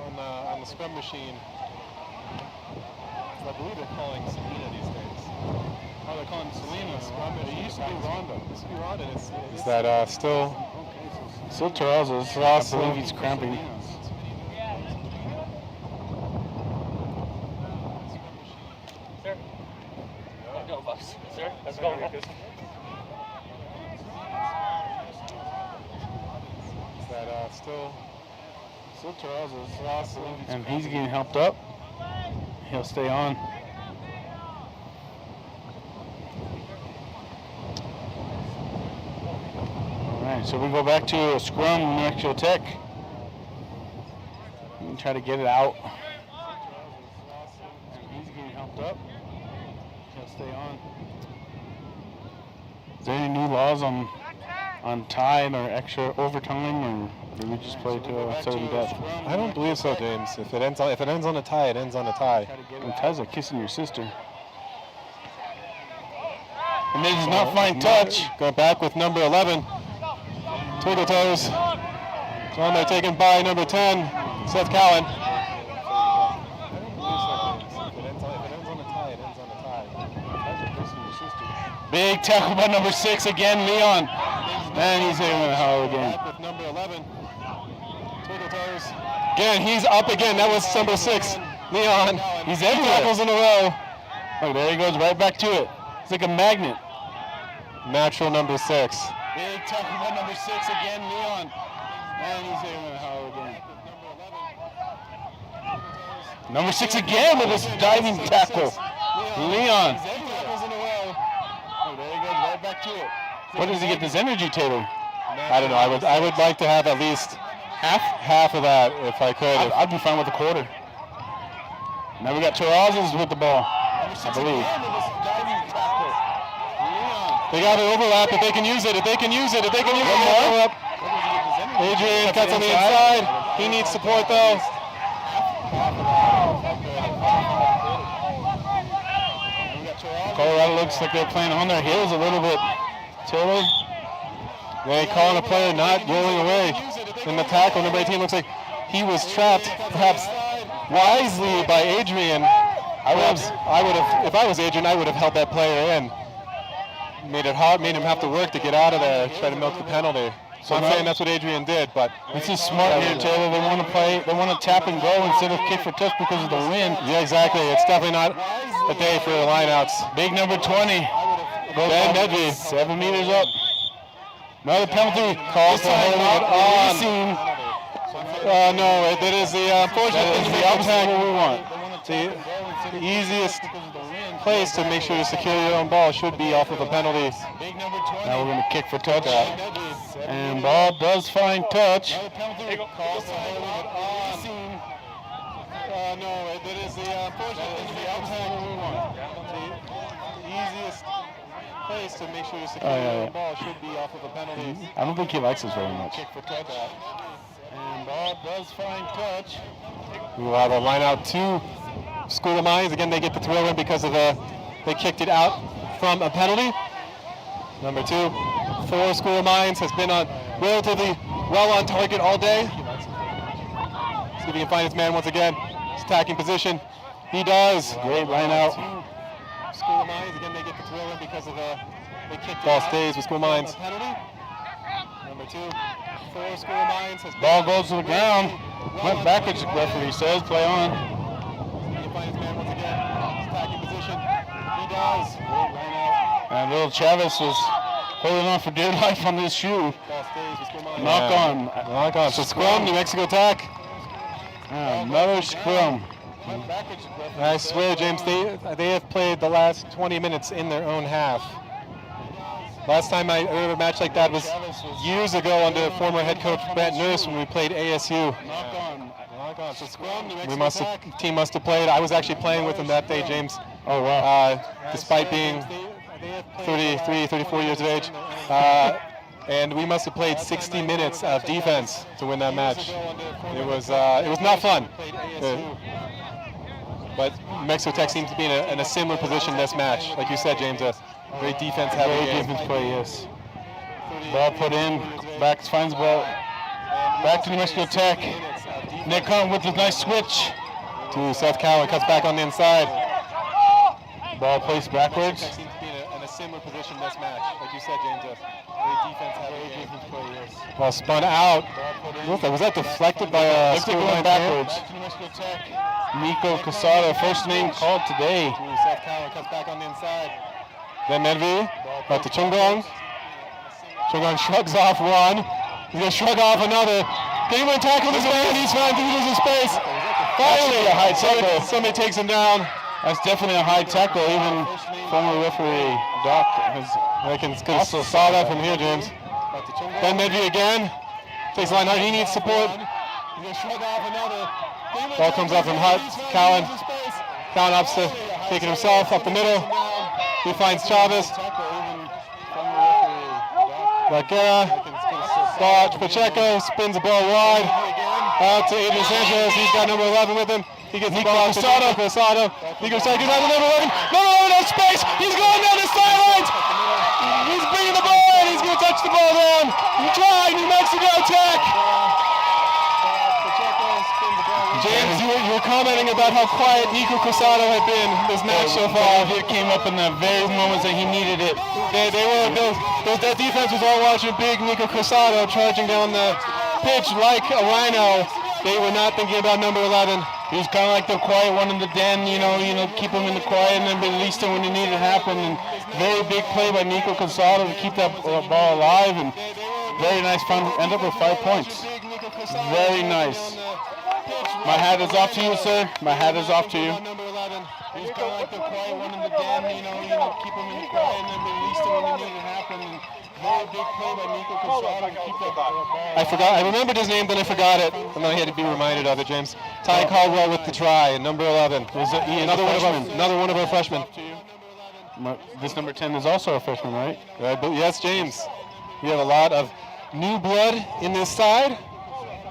on the scrum machine. I believe they're calling Selena these days. Oh, they're calling Selena. It used to be Rhonda. It used to be Rhonda. And is that still? Still Terrazas. I believe he's cramping. Sir, let's go. Is that still? Still Terrazas. And he's getting helped up. He'll stay on. All right, so we go back to a scrum, New Mexico Tech. And try to get it out. He's getting helped up. He'll stay on. Is there any new laws on time or extra overtime, or do we just play to a certain death? I don't believe so, James. If it ends on a tie, it ends on a tie. And ties like kissing your sister. And this is not fine touch. Going back with number 11. Twinkle Toes. On there taken by number 10, Seth Cowan. Big tackle by number 6 again, Leon. Man, he's hitting the hell again. Back with number 11. Twinkle Toes. Again, he's up again. That was number 6, Leon. He's 2 everywhere. tackles in a row. Oh, there he goes, right back to it. It's like a magnet. Natural number 6. Big tackle by number 6 again, Leon. Man, he's hitting the hell again. Number 6 again with this diving tackle. Leon. Oh, there he goes, right back to it. Where does he get this energy, Taylor? I don't know. I would like to have at least half of that if I could. I'd be fine with a quarter. Now we got Terrazas with the ball, I believe. They got an overlap if they can use it. If they can use it. Overlap. Adrian cuts on the inside. He needs support though. Colorado looks like they're playing on their heels a little bit. Taylor. They calling a player not rolling away in the tackle. Number 18 looks like he was trapped, perhaps wisely by Adrian. I would have, if I was Adrian, I would have held that player in. Made it hard, made him have to work to get out of there, try to milk the penalty. So I'm saying that's what Adrian did, but this is smart here, Taylor. They want to play, they want to tap and go instead of kick for touch because of the wind. Yeah, exactly. It's definitely not a day for lineouts. Big number 20. Ben Medvey. 7 meters up. Another penalty. Calls for holding it on. Racing. No, that is the unfortunate That thing is to the make opposite of what we want. The easiest place to make sure to secure your own ball should be off of a penalty. Now we're going to kick for touch. And ball does find touch. No, that is the unfortunate thing to make the easiest place to make sure to secure your own ball should be off of a penalty. I don't think he likes us very much. Kick for touch. And ball does find touch. We will have a line out to School of Mines. Again, they get the throw in because of they kicked it out from a penalty. Number 2 for School of Mines has been on relatively well on target all day. See if he can find his man once again. His attacking position. He does. Great line out. School of Mines, again, they get the throw in because of they kicked it out. Ball stays with School of Mines. Number 2 for School of Mines has Ball goes to the ground. Went backwards, the referee says. Play on. Find his man once again. His attacking position. He does. And little Chavez was holding on for dear life on this shoe. Ball stays with School of Mines. Knock on. Knock on. So scrum, New Mexico Tech. Another scrum. I swear, James, they have played the last 20 minutes in their own half. Last time I heard of a match like that was years ago under former head coach Brett Nurse when we played ASU. Team must have played. I was actually playing with them that day, James. Oh, wow. Despite being 33, 34 years of age. And we must have played 60 minutes of defense to win that match. It was not fun. But Mexico Tech seems to be in a similar position in this match. Like you said, James, a very defense-heavy game. Defense play, yes. Ball put in. Back finds the ball. Back to New Mexico Tech. Nick Hunt with a nice switch. To Seth Cowan, cuts back on the inside. Ball placed backwards. Seems to be in a similar position in this match. Like you said, James, a very defense-heavy game. Ball spun out. Was that deflected by a Looks like school going line backwards. Back to New Mexico Tech. Nico Casado, first name called today. Seth Cowan cuts back on the inside. Then Medvi, back to Chungong. Chungong shrugs off one. He's going to shrug off another. Can anyone tackle this man? He's trying to lose his space. Finally, a high tackle. Somebody takes him down. That's definitely a high tackle. Even former referee Doc has I can also saw that from here, James. Ben Medvi again. Takes the line hard. He needs support. Ball comes up from Hart. Cowan. Cowan opts to take it himself up the middle. He finds Chavez. Vaquera. Ball to Pacheco. Spins the ball wide. Out to Adrian Sanchez. He's got number 11 with him. He gets the ball to Nico Casado. Nico Casado gets out to number 11. Number 11 has space. He's going down the sidelines. He's bringing the ball in. He's going to touch the ball down. Try New Mexico Tech. James, you were commenting about how quiet Nico Casado had been this match so far. It came up in the very moments that he needed it. That defense was all watching big Nico Casado charging down the pitch like a rhino. They were not thinking about number 11. He was kind of like the quiet one in the den, keep him in the quiet and then release him when you need it to happen. And very big play by Nico Casado to keep that ball alive, and very nice fun. End up with 5 points. Very nice. My hat is off to you, sir. My hat is off to you. He was kind of like the quiet one in the den, keep him in the quiet and then release him when you need it to happen. And very big play by Nico Casado to keep that ball. I forgot. I remembered his name, then I forgot it. And then I had to be reminded of it, James. Ty Caldwell with the try, and number 11. Another one of our freshmen. This number 10 is also a freshman, right? Yes, James. We have a lot of new blood in this side.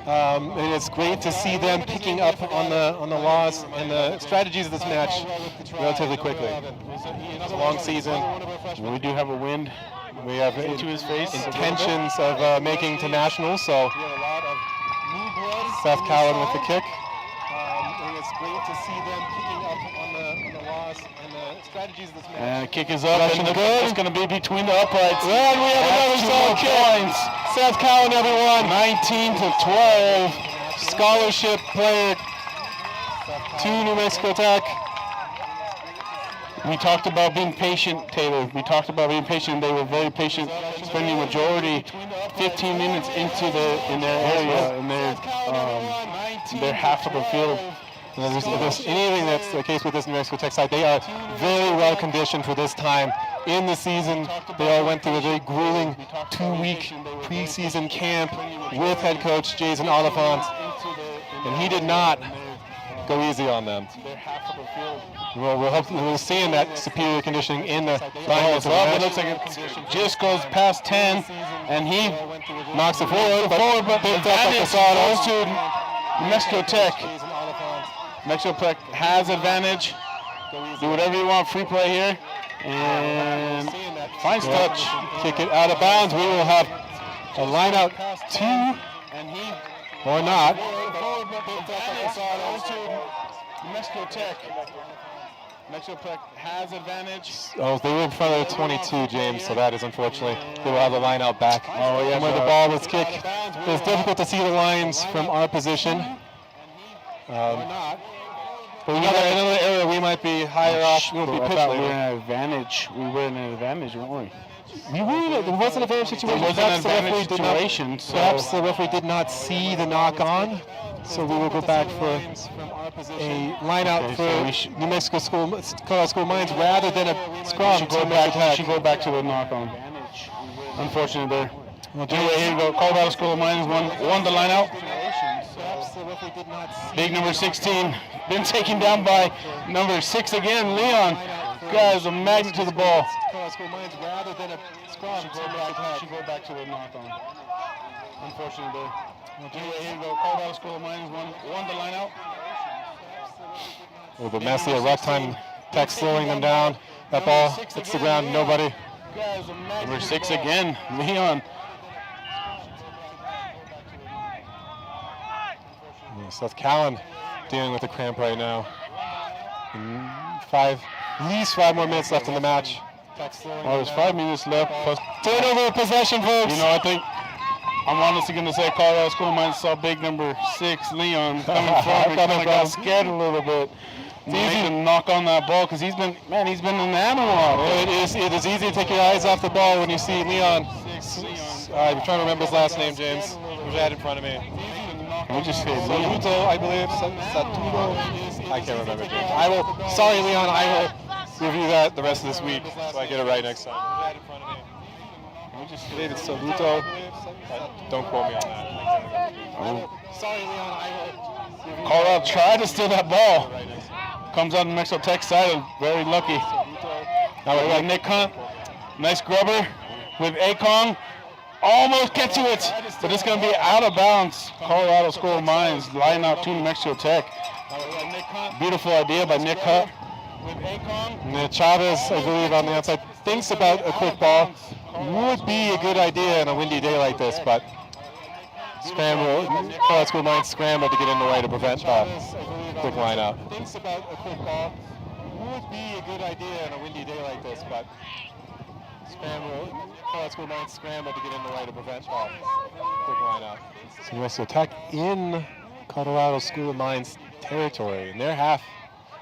And it's great to see them picking up on the laws and the strategies of this match relatively quickly. It's a long season. We do have a wind. We have into his face. Intentions of making to nationals. So Seth Cowan with the kick. And it's great to see them picking up on the laws and the strategies of this match. And the kick is up, and it's going to be between the uprights. And we have another solid kick. Seth Cowan, everyone. 19 to 12. Scholarship player to New Mexico Tech. We talked about being patient, Taylor. We talked about being patient. They were very patient, spending majority 15 minutes in their area, in their half of the field. If there's anything that's the case with this New Mexico Tech side, they are very well conditioned for this time in the season. They all went through a very grueling 2-week preseason camp with head coach Jason Oliphant, and he did not go easy on them. Well, we're seeing that superior conditioning in the finals. It looks like it just goes past 10, and he knocks it forward, but picked up by Casado to New Mexico Tech. Mexico Tech has advantage. Do whatever you want, free play here. And fine touch. Kick it out of bounds. We will have a line out 2 or not. Mexico Tech. Mexico Tech has advantage. Oh, they were in front of the 22, James, so that is unfortunately. They will have the line out back. Oh, yeah. And where the ball was kicked, it's difficult to see the lines from our position. But another area we might be higher off. We won't be pitched later. We were in an advantage, weren't we? It wasn't a very situation. It wasn't an advantage situation. Perhaps the referee did not see the knock on. So we will go back for a line out for New Mexico Colorado School Mines rather than a scrum. Should go back to the knock on. Unfortunately there. Well, anyway, here we go. Colorado School of Mines won the line out. Big number 16 been taken down by number 6 again, Leon. Guys, a magnet to the ball. Should go back to the knock on. Unfortunately there. Well, anyway, here we go. Colorado School of Mines won the line out. A little bit messy, a rough time. Tech slowing them down. That ball hits the ground, nobody. Number 6 again, Leon. Seth Cowan dealing with the cramp right now. At least 5 more minutes left in the match. Well, there's 5 minutes left. Plus turnover possession, folks. You know, I think I'm honestly going to say Colorado School Mines saw big number 6, Leon, coming forward. Kind of got scared a little bit. It's easy to knock on that ball because he's been an animal out there. It is easy to take your eyes off the ball when you see Leon. I'm trying to remember his last name, James, which I had in front of me. We just say Satudo, I believe. Satudo. I can't remember, James. Sorry, Leon. I will review that the rest of this week so I get it right next time. David Saluto. Don't quote me on that. Sorry, Leon. I will. Colorado tried to steal that ball. Comes on the New Mexico Tech side. Very lucky. Now we got Nick Hunt. Nice grubber with Akong. Almost get to it, but it's going to be out of bounds. Colorado School of Mines line out to New Mexico Tech. Beautiful idea by Nick Hunt. And Chavez, I believe, on the outside, thinks about a quick ball. Would be a good idea on a windy day like this, but Colorado School of Mines scrambled to get in the way to prevent quick line out. Thinks about a quick ball. Would be a good idea on a windy day like this, but Colorado School of Mines scrambled to get in the way to prevent quick line out. So New Mexico Tech in Colorado School of Mines territory, in their half.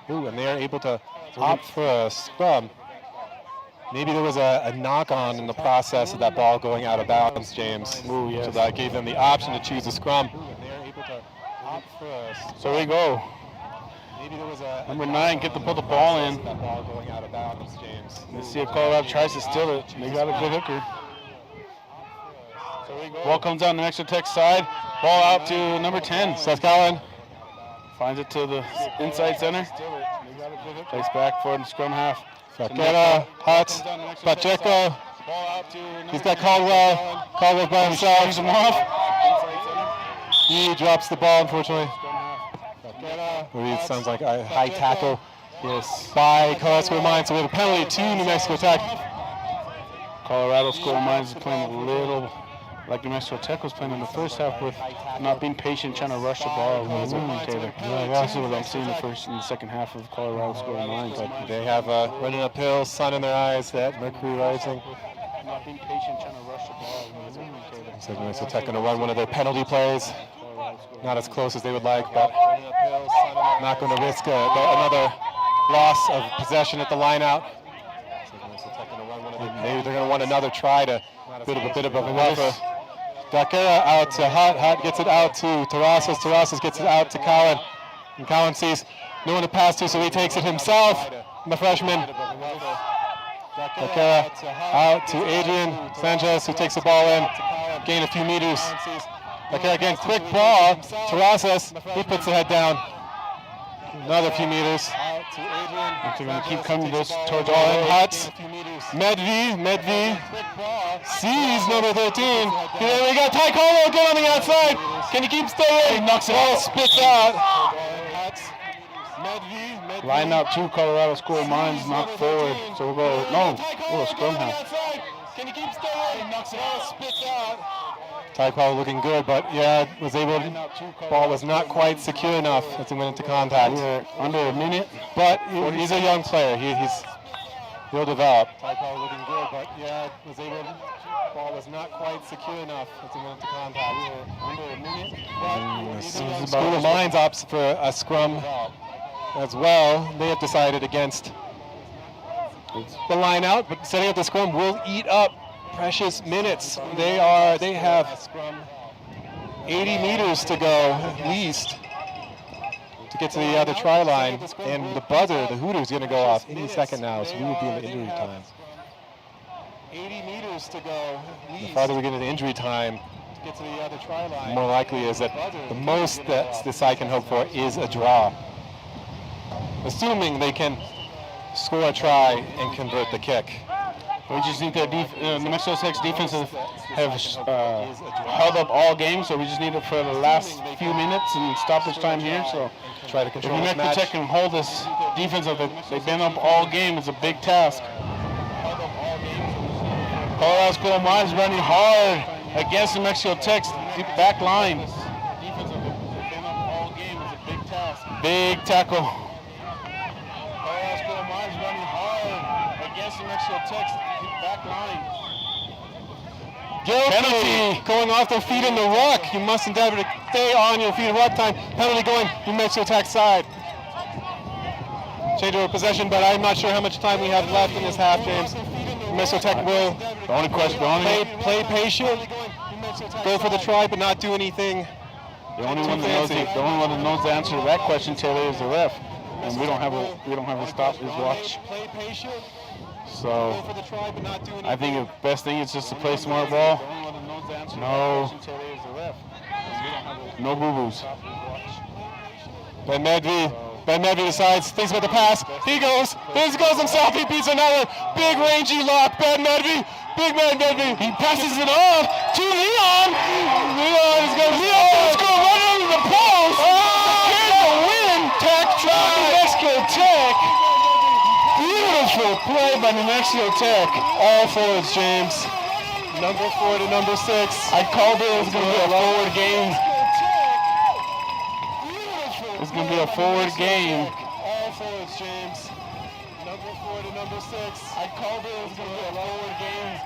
And they are able to opt for a scrum. Maybe there was a knock-on in the process of that ball going out of bounds, James. Yes. So that gave them the option to choose a scrum. So we go. Number 9 get to put the ball in. Let's see if Colorado tries to steal it. They got a good hooker. Ball comes down the New Mexico Tech side. Ball out to number 10, Seth Cowan. Finds it to the inside center. Plays back for the scrum half. Fakera, Hutz, Pacheco. He's got Caldwell. Caldwell by himself. Brings him off. He drops the ball, unfortunately. It sounds like a high tackle. Yes. By Colorado School of Mines. So we have a penalty to New Mexico Tech. Colorado School of Mines is playing a little like New Mexico Tech was playing in the first half with not being patient, trying to rush the ball. Taylor. This is what I'm seeing in the second half of Colorado School of Mines. But they have running uphill, sun in their eyes, that mercury rising. Not being patient, trying to rush the ball. So New Mexico Tech going to run one of their penalty plays. Not as close as they would like, but not going to risk another loss of possession at the line out. Maybe they're going to want another try to a bit of a buffer. Dakera out to Hutt. Hutt gets it out to Terrazas. Terrazas gets it out to Cowan. And Cowan sees no one to pass to, so he takes it himself. The freshman. Dakera out to Adrian Sanchez, who takes the ball in. Gain a few meters. Dakera again, quick ball. Terrazas, he puts the head down. Another few meters. They're going to keep coming this towards ball in. Hutz. Medvi sees number 13. Here we got Ty Caldwell again on the outside. Can he keep staying? He knocks it ball out. Spits out. Line out to Colorado School of Mines, knock forward. So we'll go, no, scrum half. Can he keep staying? Knocks it out. Spits out. Ty Caldwell looking good, but yeah, ball was not quite secure enough as he went into contact. We're under a minute. But he's a young player. He'll develop. Ty Caldwell looking good, but yeah, ball was not quite secure enough as he went into contact. Under a minute. School of Mines opts for a scrum as well. They have decided against the line out, but setting up the scrum will eat up precious minutes. They have 80 meters to go at least to get to the other try line, and the buzzer, the hooter, is going to go off any second now, so we will be in the injury time. 80 meters to go. The farther we get into injury time, to get to the other try line, more likely is that the most that the side can hope for is a draw, assuming they can score a try and convert the kick. We just need their New Mexico State's defense have held up all game, so we just need it for the last few minutes and stoppage time here. So try to if control New this Mexico match. Tech can hold this defense up, they've been up all game. It's a big task. Colorado School of Mines running hard against New Mexico Tech's back line. Defense have been up all game. It's a big task. Big tackle. Colorado School of Mines running hard against New Mexico Tech's back line. Penalty going off their feet in the ruck. You must endeavor to stay on your feet in ruck time. Penalty going New Mexico Tech side. Change over possession, but I'm not sure how much time we have left in this half, James. New Mexico Tech will play patient, go for the try, but not do anything. The only one that knows the answer to that question, Taylor, is the ref, and we don't have a stop his watch. So I think the best thing is just to play smart ball. No boo-boos. Ben Medvey decides, thinks about the pass. He goes himself. He beats another big rangy lock. Ben Medvey. He passes it off to Leon. Leon is going to run under the post. Here's the win. Tech try. New Mexico Tech. Beautiful play by New Mexico Tech. All forwards, James. Number 4 to number 6. I called it. It was going to be a forward game. It's going to be a forward game. All forwards, James. Number 4 to number 6. I called it. It was going to be a forward game.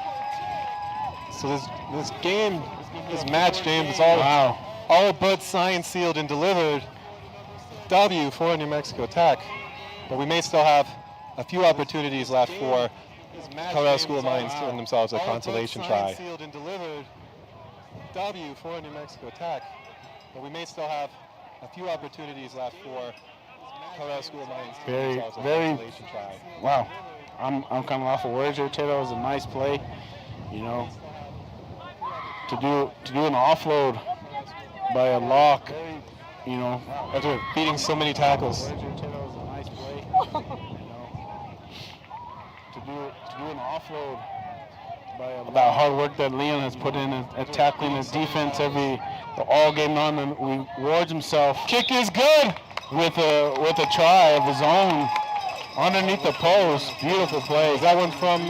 So this game, this match, James, is all but signed, sealed, and delivered. W for New Mexico Tech. But we may still have a few opportunities left for Colorado School of Mines to earn themselves a consolation try. Sealed and delivered. W for New Mexico Tech. But we may still have a few opportunities left for Colorado School of Mines to earn themselves a consolation try. Wow. I'm kind of off of words here, Taylor. It was a nice play, you know. To do an offload by a lock, you know, after beating so many tackles. To do an offload by that hard work that Leon has put in at tackling his defense all game long, and he rewards himself. Kick is good with a try of his own underneath the post. Beautiful play. Is that one from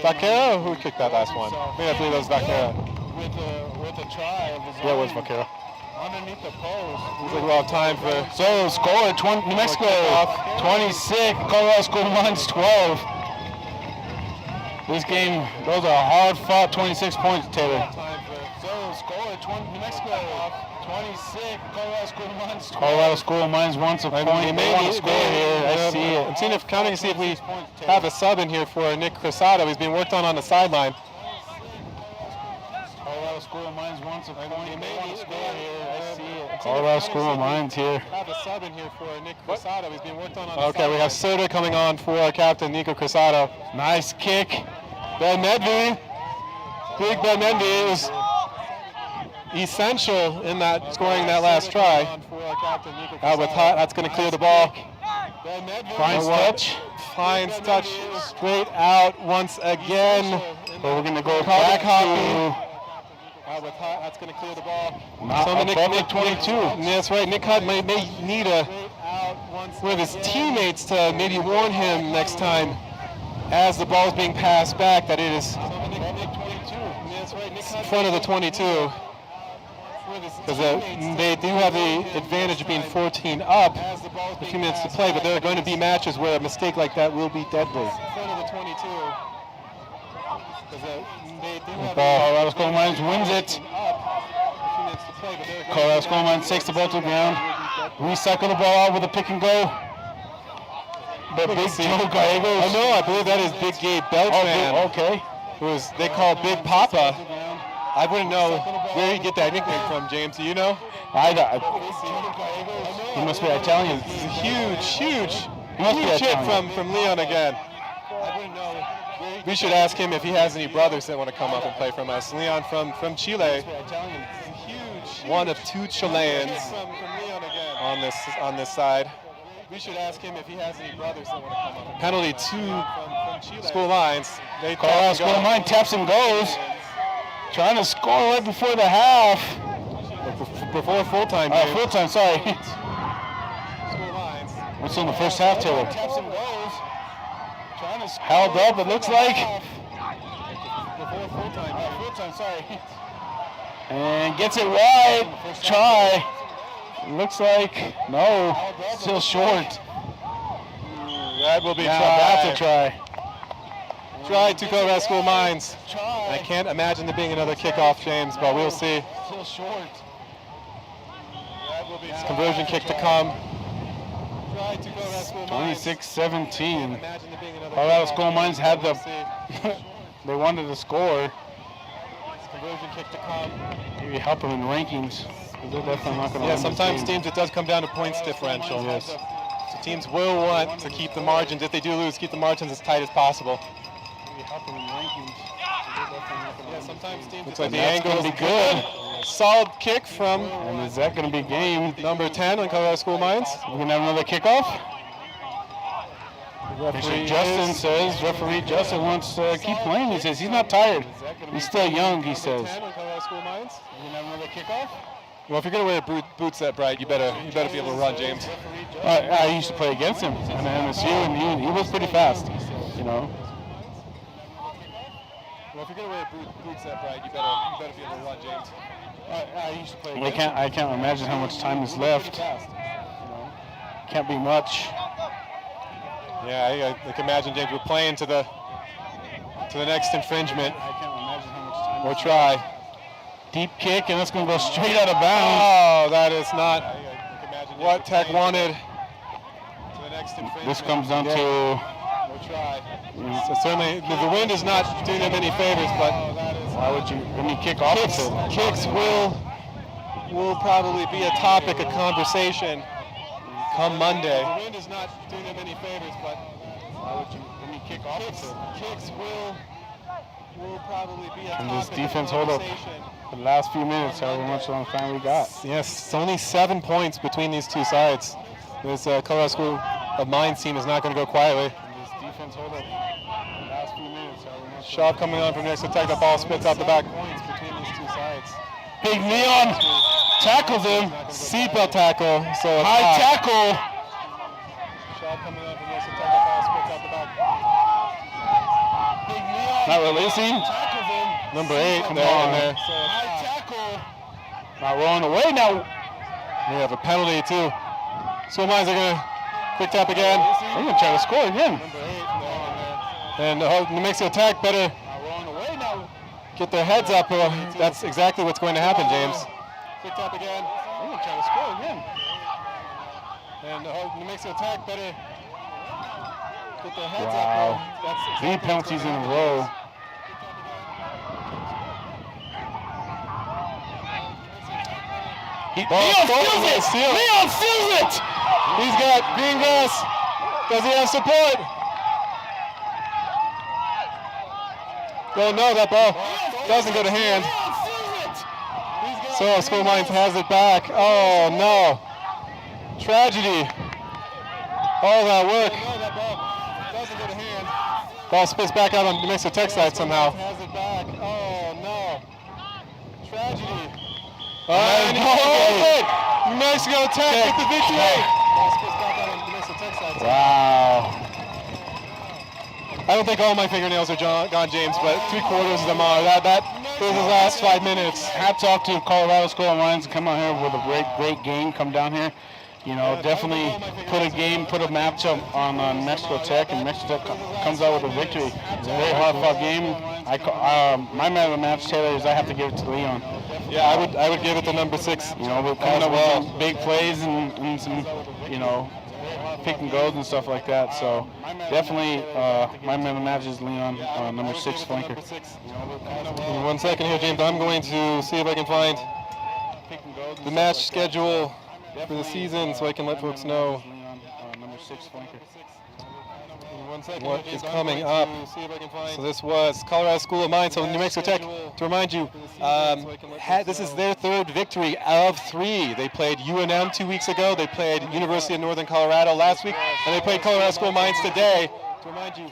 Vaquero? Who kicked that last one? I believe that was Vaquero. With a try of his own. Yeah, it was Vaquero. Underneath the post. Looks like we'll have time for. So score, New Mexico 26, Colorado School of Mines 12. This game, those are hard fought 26 points, Taylor. So score, New Mexico 26, Colorado School of Mines 12. Colorado School of Mines wants a point. They want to score here. I see it. I'm counting to see if we have a sub in here for Nick Crosado. He's being worked on the sideline. Colorado School of Mines wants a point. They want to score here. I see it. Colorado School of Mines here. Have a sub in here for Nick Crosado. He's being worked on the sideline. Okay, we have Soda coming on for our captain, Nico Crosado. Nice kick. Ben Medvey. Big Ben Medvey is essential in that scoring that last try. Out with hot, that's going to clear the ball. Finds touch. Finds touch straight out once again. But we're going to go back hopping. Out with hot, that's going to clear the ball. Nick 22. That's right. Nick Hutt may need one of his teammates to maybe warn him next time as the ball is being passed back that it is in front of the 22. Because they do have the advantage of being 14 up, a few minutes to play, but there are going to be matches where a mistake like that will be deadly. Colorado School of Mines wins it. Colorado School of Mines takes the ball to the ground. Recycle the ball out with a pick and go. The big Joe Gallegos. Oh no, I believe that is Big Gabe Beltran. Okay. Who they call Big Papa. I wouldn't know where he get that nickname from, James. Do you know? He must be Italian. He's a huge Italian. hit from Leon again. We should ask him if he has any brothers that want to come up and play from us. Leon from Chile. One of 2 Chileans on this side. We should ask him if he has any brothers that want to come up. Penalty to School Lines. They Colorado School Mine taps and goes. Trying to score right before the half. Before full time. Full time, sorry. What's in the first half, Taylor? Held up, it looks like. And gets it wide. Try. Looks like no. Still short. That will be That's a try. Try to Colorado School Mines. I can't imagine there being another kickoff, James, but we'll see. Still short. Conversion kick to come. 26-17. Colorado School Mines had the. They wanted to score. Conversion kick to come. Maybe help them in rankings. They're definitely not going to. Yeah, sometimes teams it does come down to points differential. Yes. So teams will want to keep the margins. If they do lose, keep the margins as tight as possible. Yeah, sometimes teams. Looks like the angle will be good. Solid kick from. And is that going to be game number 10 on Colorado School Mines? We're going to have another kickoff. Referee Justin wants to keep playing. He says he's not tired. He's still young, he says. We're going to have another kickoff. Well, if you're going to wear boots that bright, you better be able to run, James. I used to play against him on MSU, and he was pretty fast, you know. Well, if you're going to wear boots that bright, you better be able to run, James. I used to play. I can't imagine how much time is left. Can't be much. Yeah, I can imagine, James, we're playing to the next infringement. I can't imagine how much time. We'll try. Deep kick, and that's going to go straight out of bounds. Oh, that is not what Tech wanted. This comes down to. We'll try. So certainly, the wind is not doing them any favors, but Why would you? I mean, kick opposite. Kicks will probably be a topic of conversation come Monday. The wind is not doing them any favors, but Why would you? I mean, kick opposite. Kicks will probably be a Can topic this defense of hold up conversation. the last few minutes? However much long time we got. Yes, it's only 7 points between these two sides. This Colorado School of Mines team is not going to go quietly. Can this defense hold up the last few minutes? However much Shaw coming on from next to Tech. The ball spits out the back. Points between these two sides. Big Leon tackles him. Seatbelt tackle. So it's High tackle. Shaw coming on from next to Tech. The ball spits out the back. Big Leon Not releasing. tackles him. Number 8 Come there on. in there. High tackle. Not rolling away now. We have a penalty too. School Mines are going to quick tap again. They're going to try to score again. And New Mexico Tech better Not rolling away now. get their heads up. That's exactly what's going to happen, James. Quick tap again. They're going to try to score again. And New Mexico Tech better get their heads Wow. up. That's exactly 3 penalties in a row. Leon steals it! Leon steals it! He's got green grass. Does he have support? Don't know. That ball doesn't go to hand. So School Mines has it back. Oh no. Tragedy. All that work. Ball spits back out on New Mexico Tech side somehow. Has it back. Oh no. Tragedy. And New Mexico Tech with the victory. Ball spits back out on New Mexico Tech side somehow. Wow. I don't think all my fingernails are gone, James, but 3/4 of them are. That was the last 5 minutes. Hats off to Colorado School of Mines. Come out here with a great game. Come down here. You know, definitely put a matchup on Mexico Tech, and Mexico Tech comes out with a victory. It's a very hard-fought game. My man of the match, Taylor, is I have to give it to Leon. Yeah, I would give it to number 6. You know, we're coming up with some big plays and some, you know, pick and goes and stuff like that. So definitely, my man of the match is Leon, number 6 flanker. In 1 second here, James. I'm going to see if I can find the match schedule for the season so I can let folks know what is coming up. So this was Colorado School of Mines. So New Mexico Tech, to remind you, this is their 3rd victory of 3. They played UNM 2 weeks ago. They played University of Northern Colorado last week, and they played Colorado School of Mines today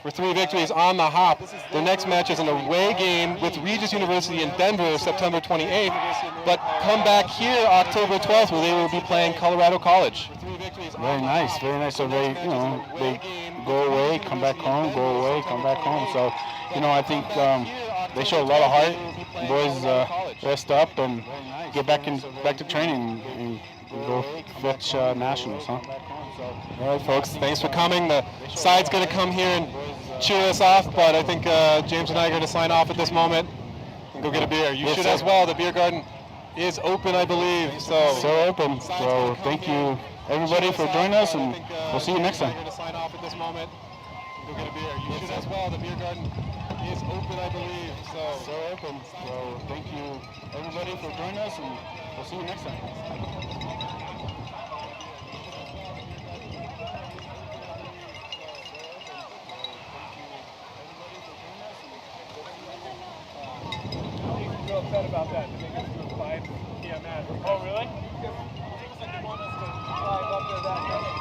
for 3 victories on the hop. Their next match is an away game with Regis University in Denver, September 28th. But come back here October 12th, where they will be playing Colorado College. Very nice, very nice. So they, they go away, come back home, go away, come back home. So, I think they show a lot of heart. Boys rest up and get back to training and go fetch nationals, huh? All right, folks, thanks for coming. The side's going to come here and cheer us off, but I think James and I are going to sign off at this moment and go get a beer. You should as well. The beer garden is open, I believe. So open. So thank you, everybody, for joining us, and we'll see you next time. Going to sign off at this moment and go get a beer. You should as well. The beer garden is open, I believe. So open. So thank you, everybody, for joining us, and we'll see you next time. Upset about that. They make us do a 5 p.m. match. Oh, really? Seems like they want us to fly up there that day.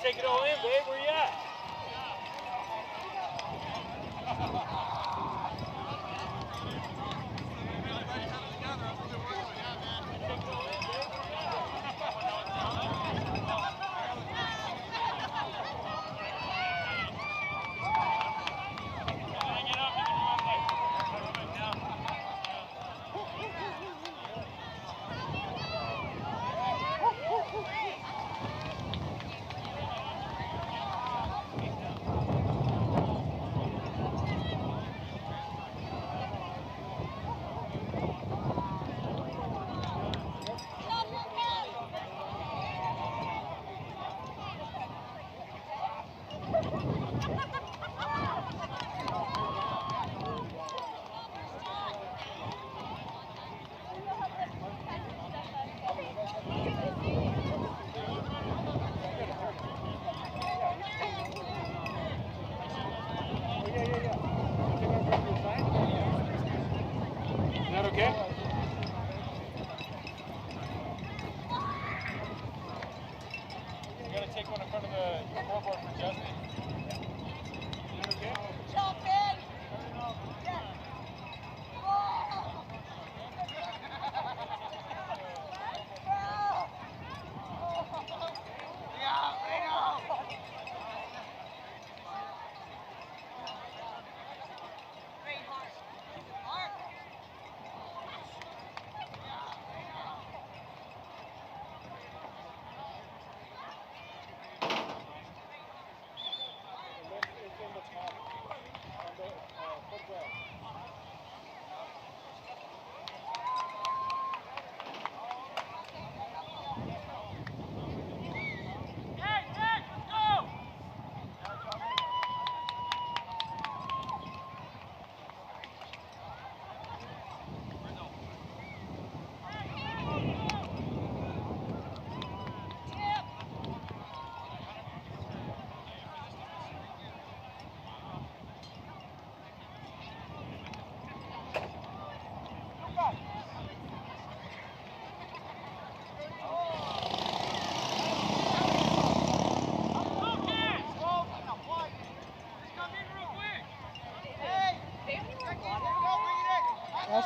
Take it all in, babe. Where you at?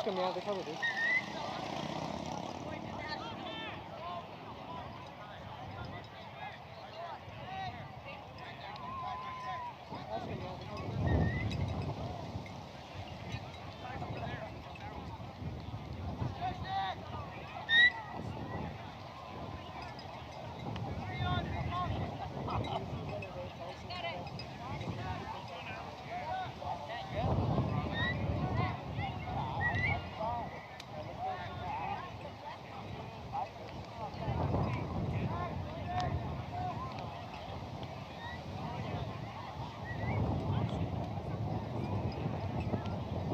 him, yeah, they covered it.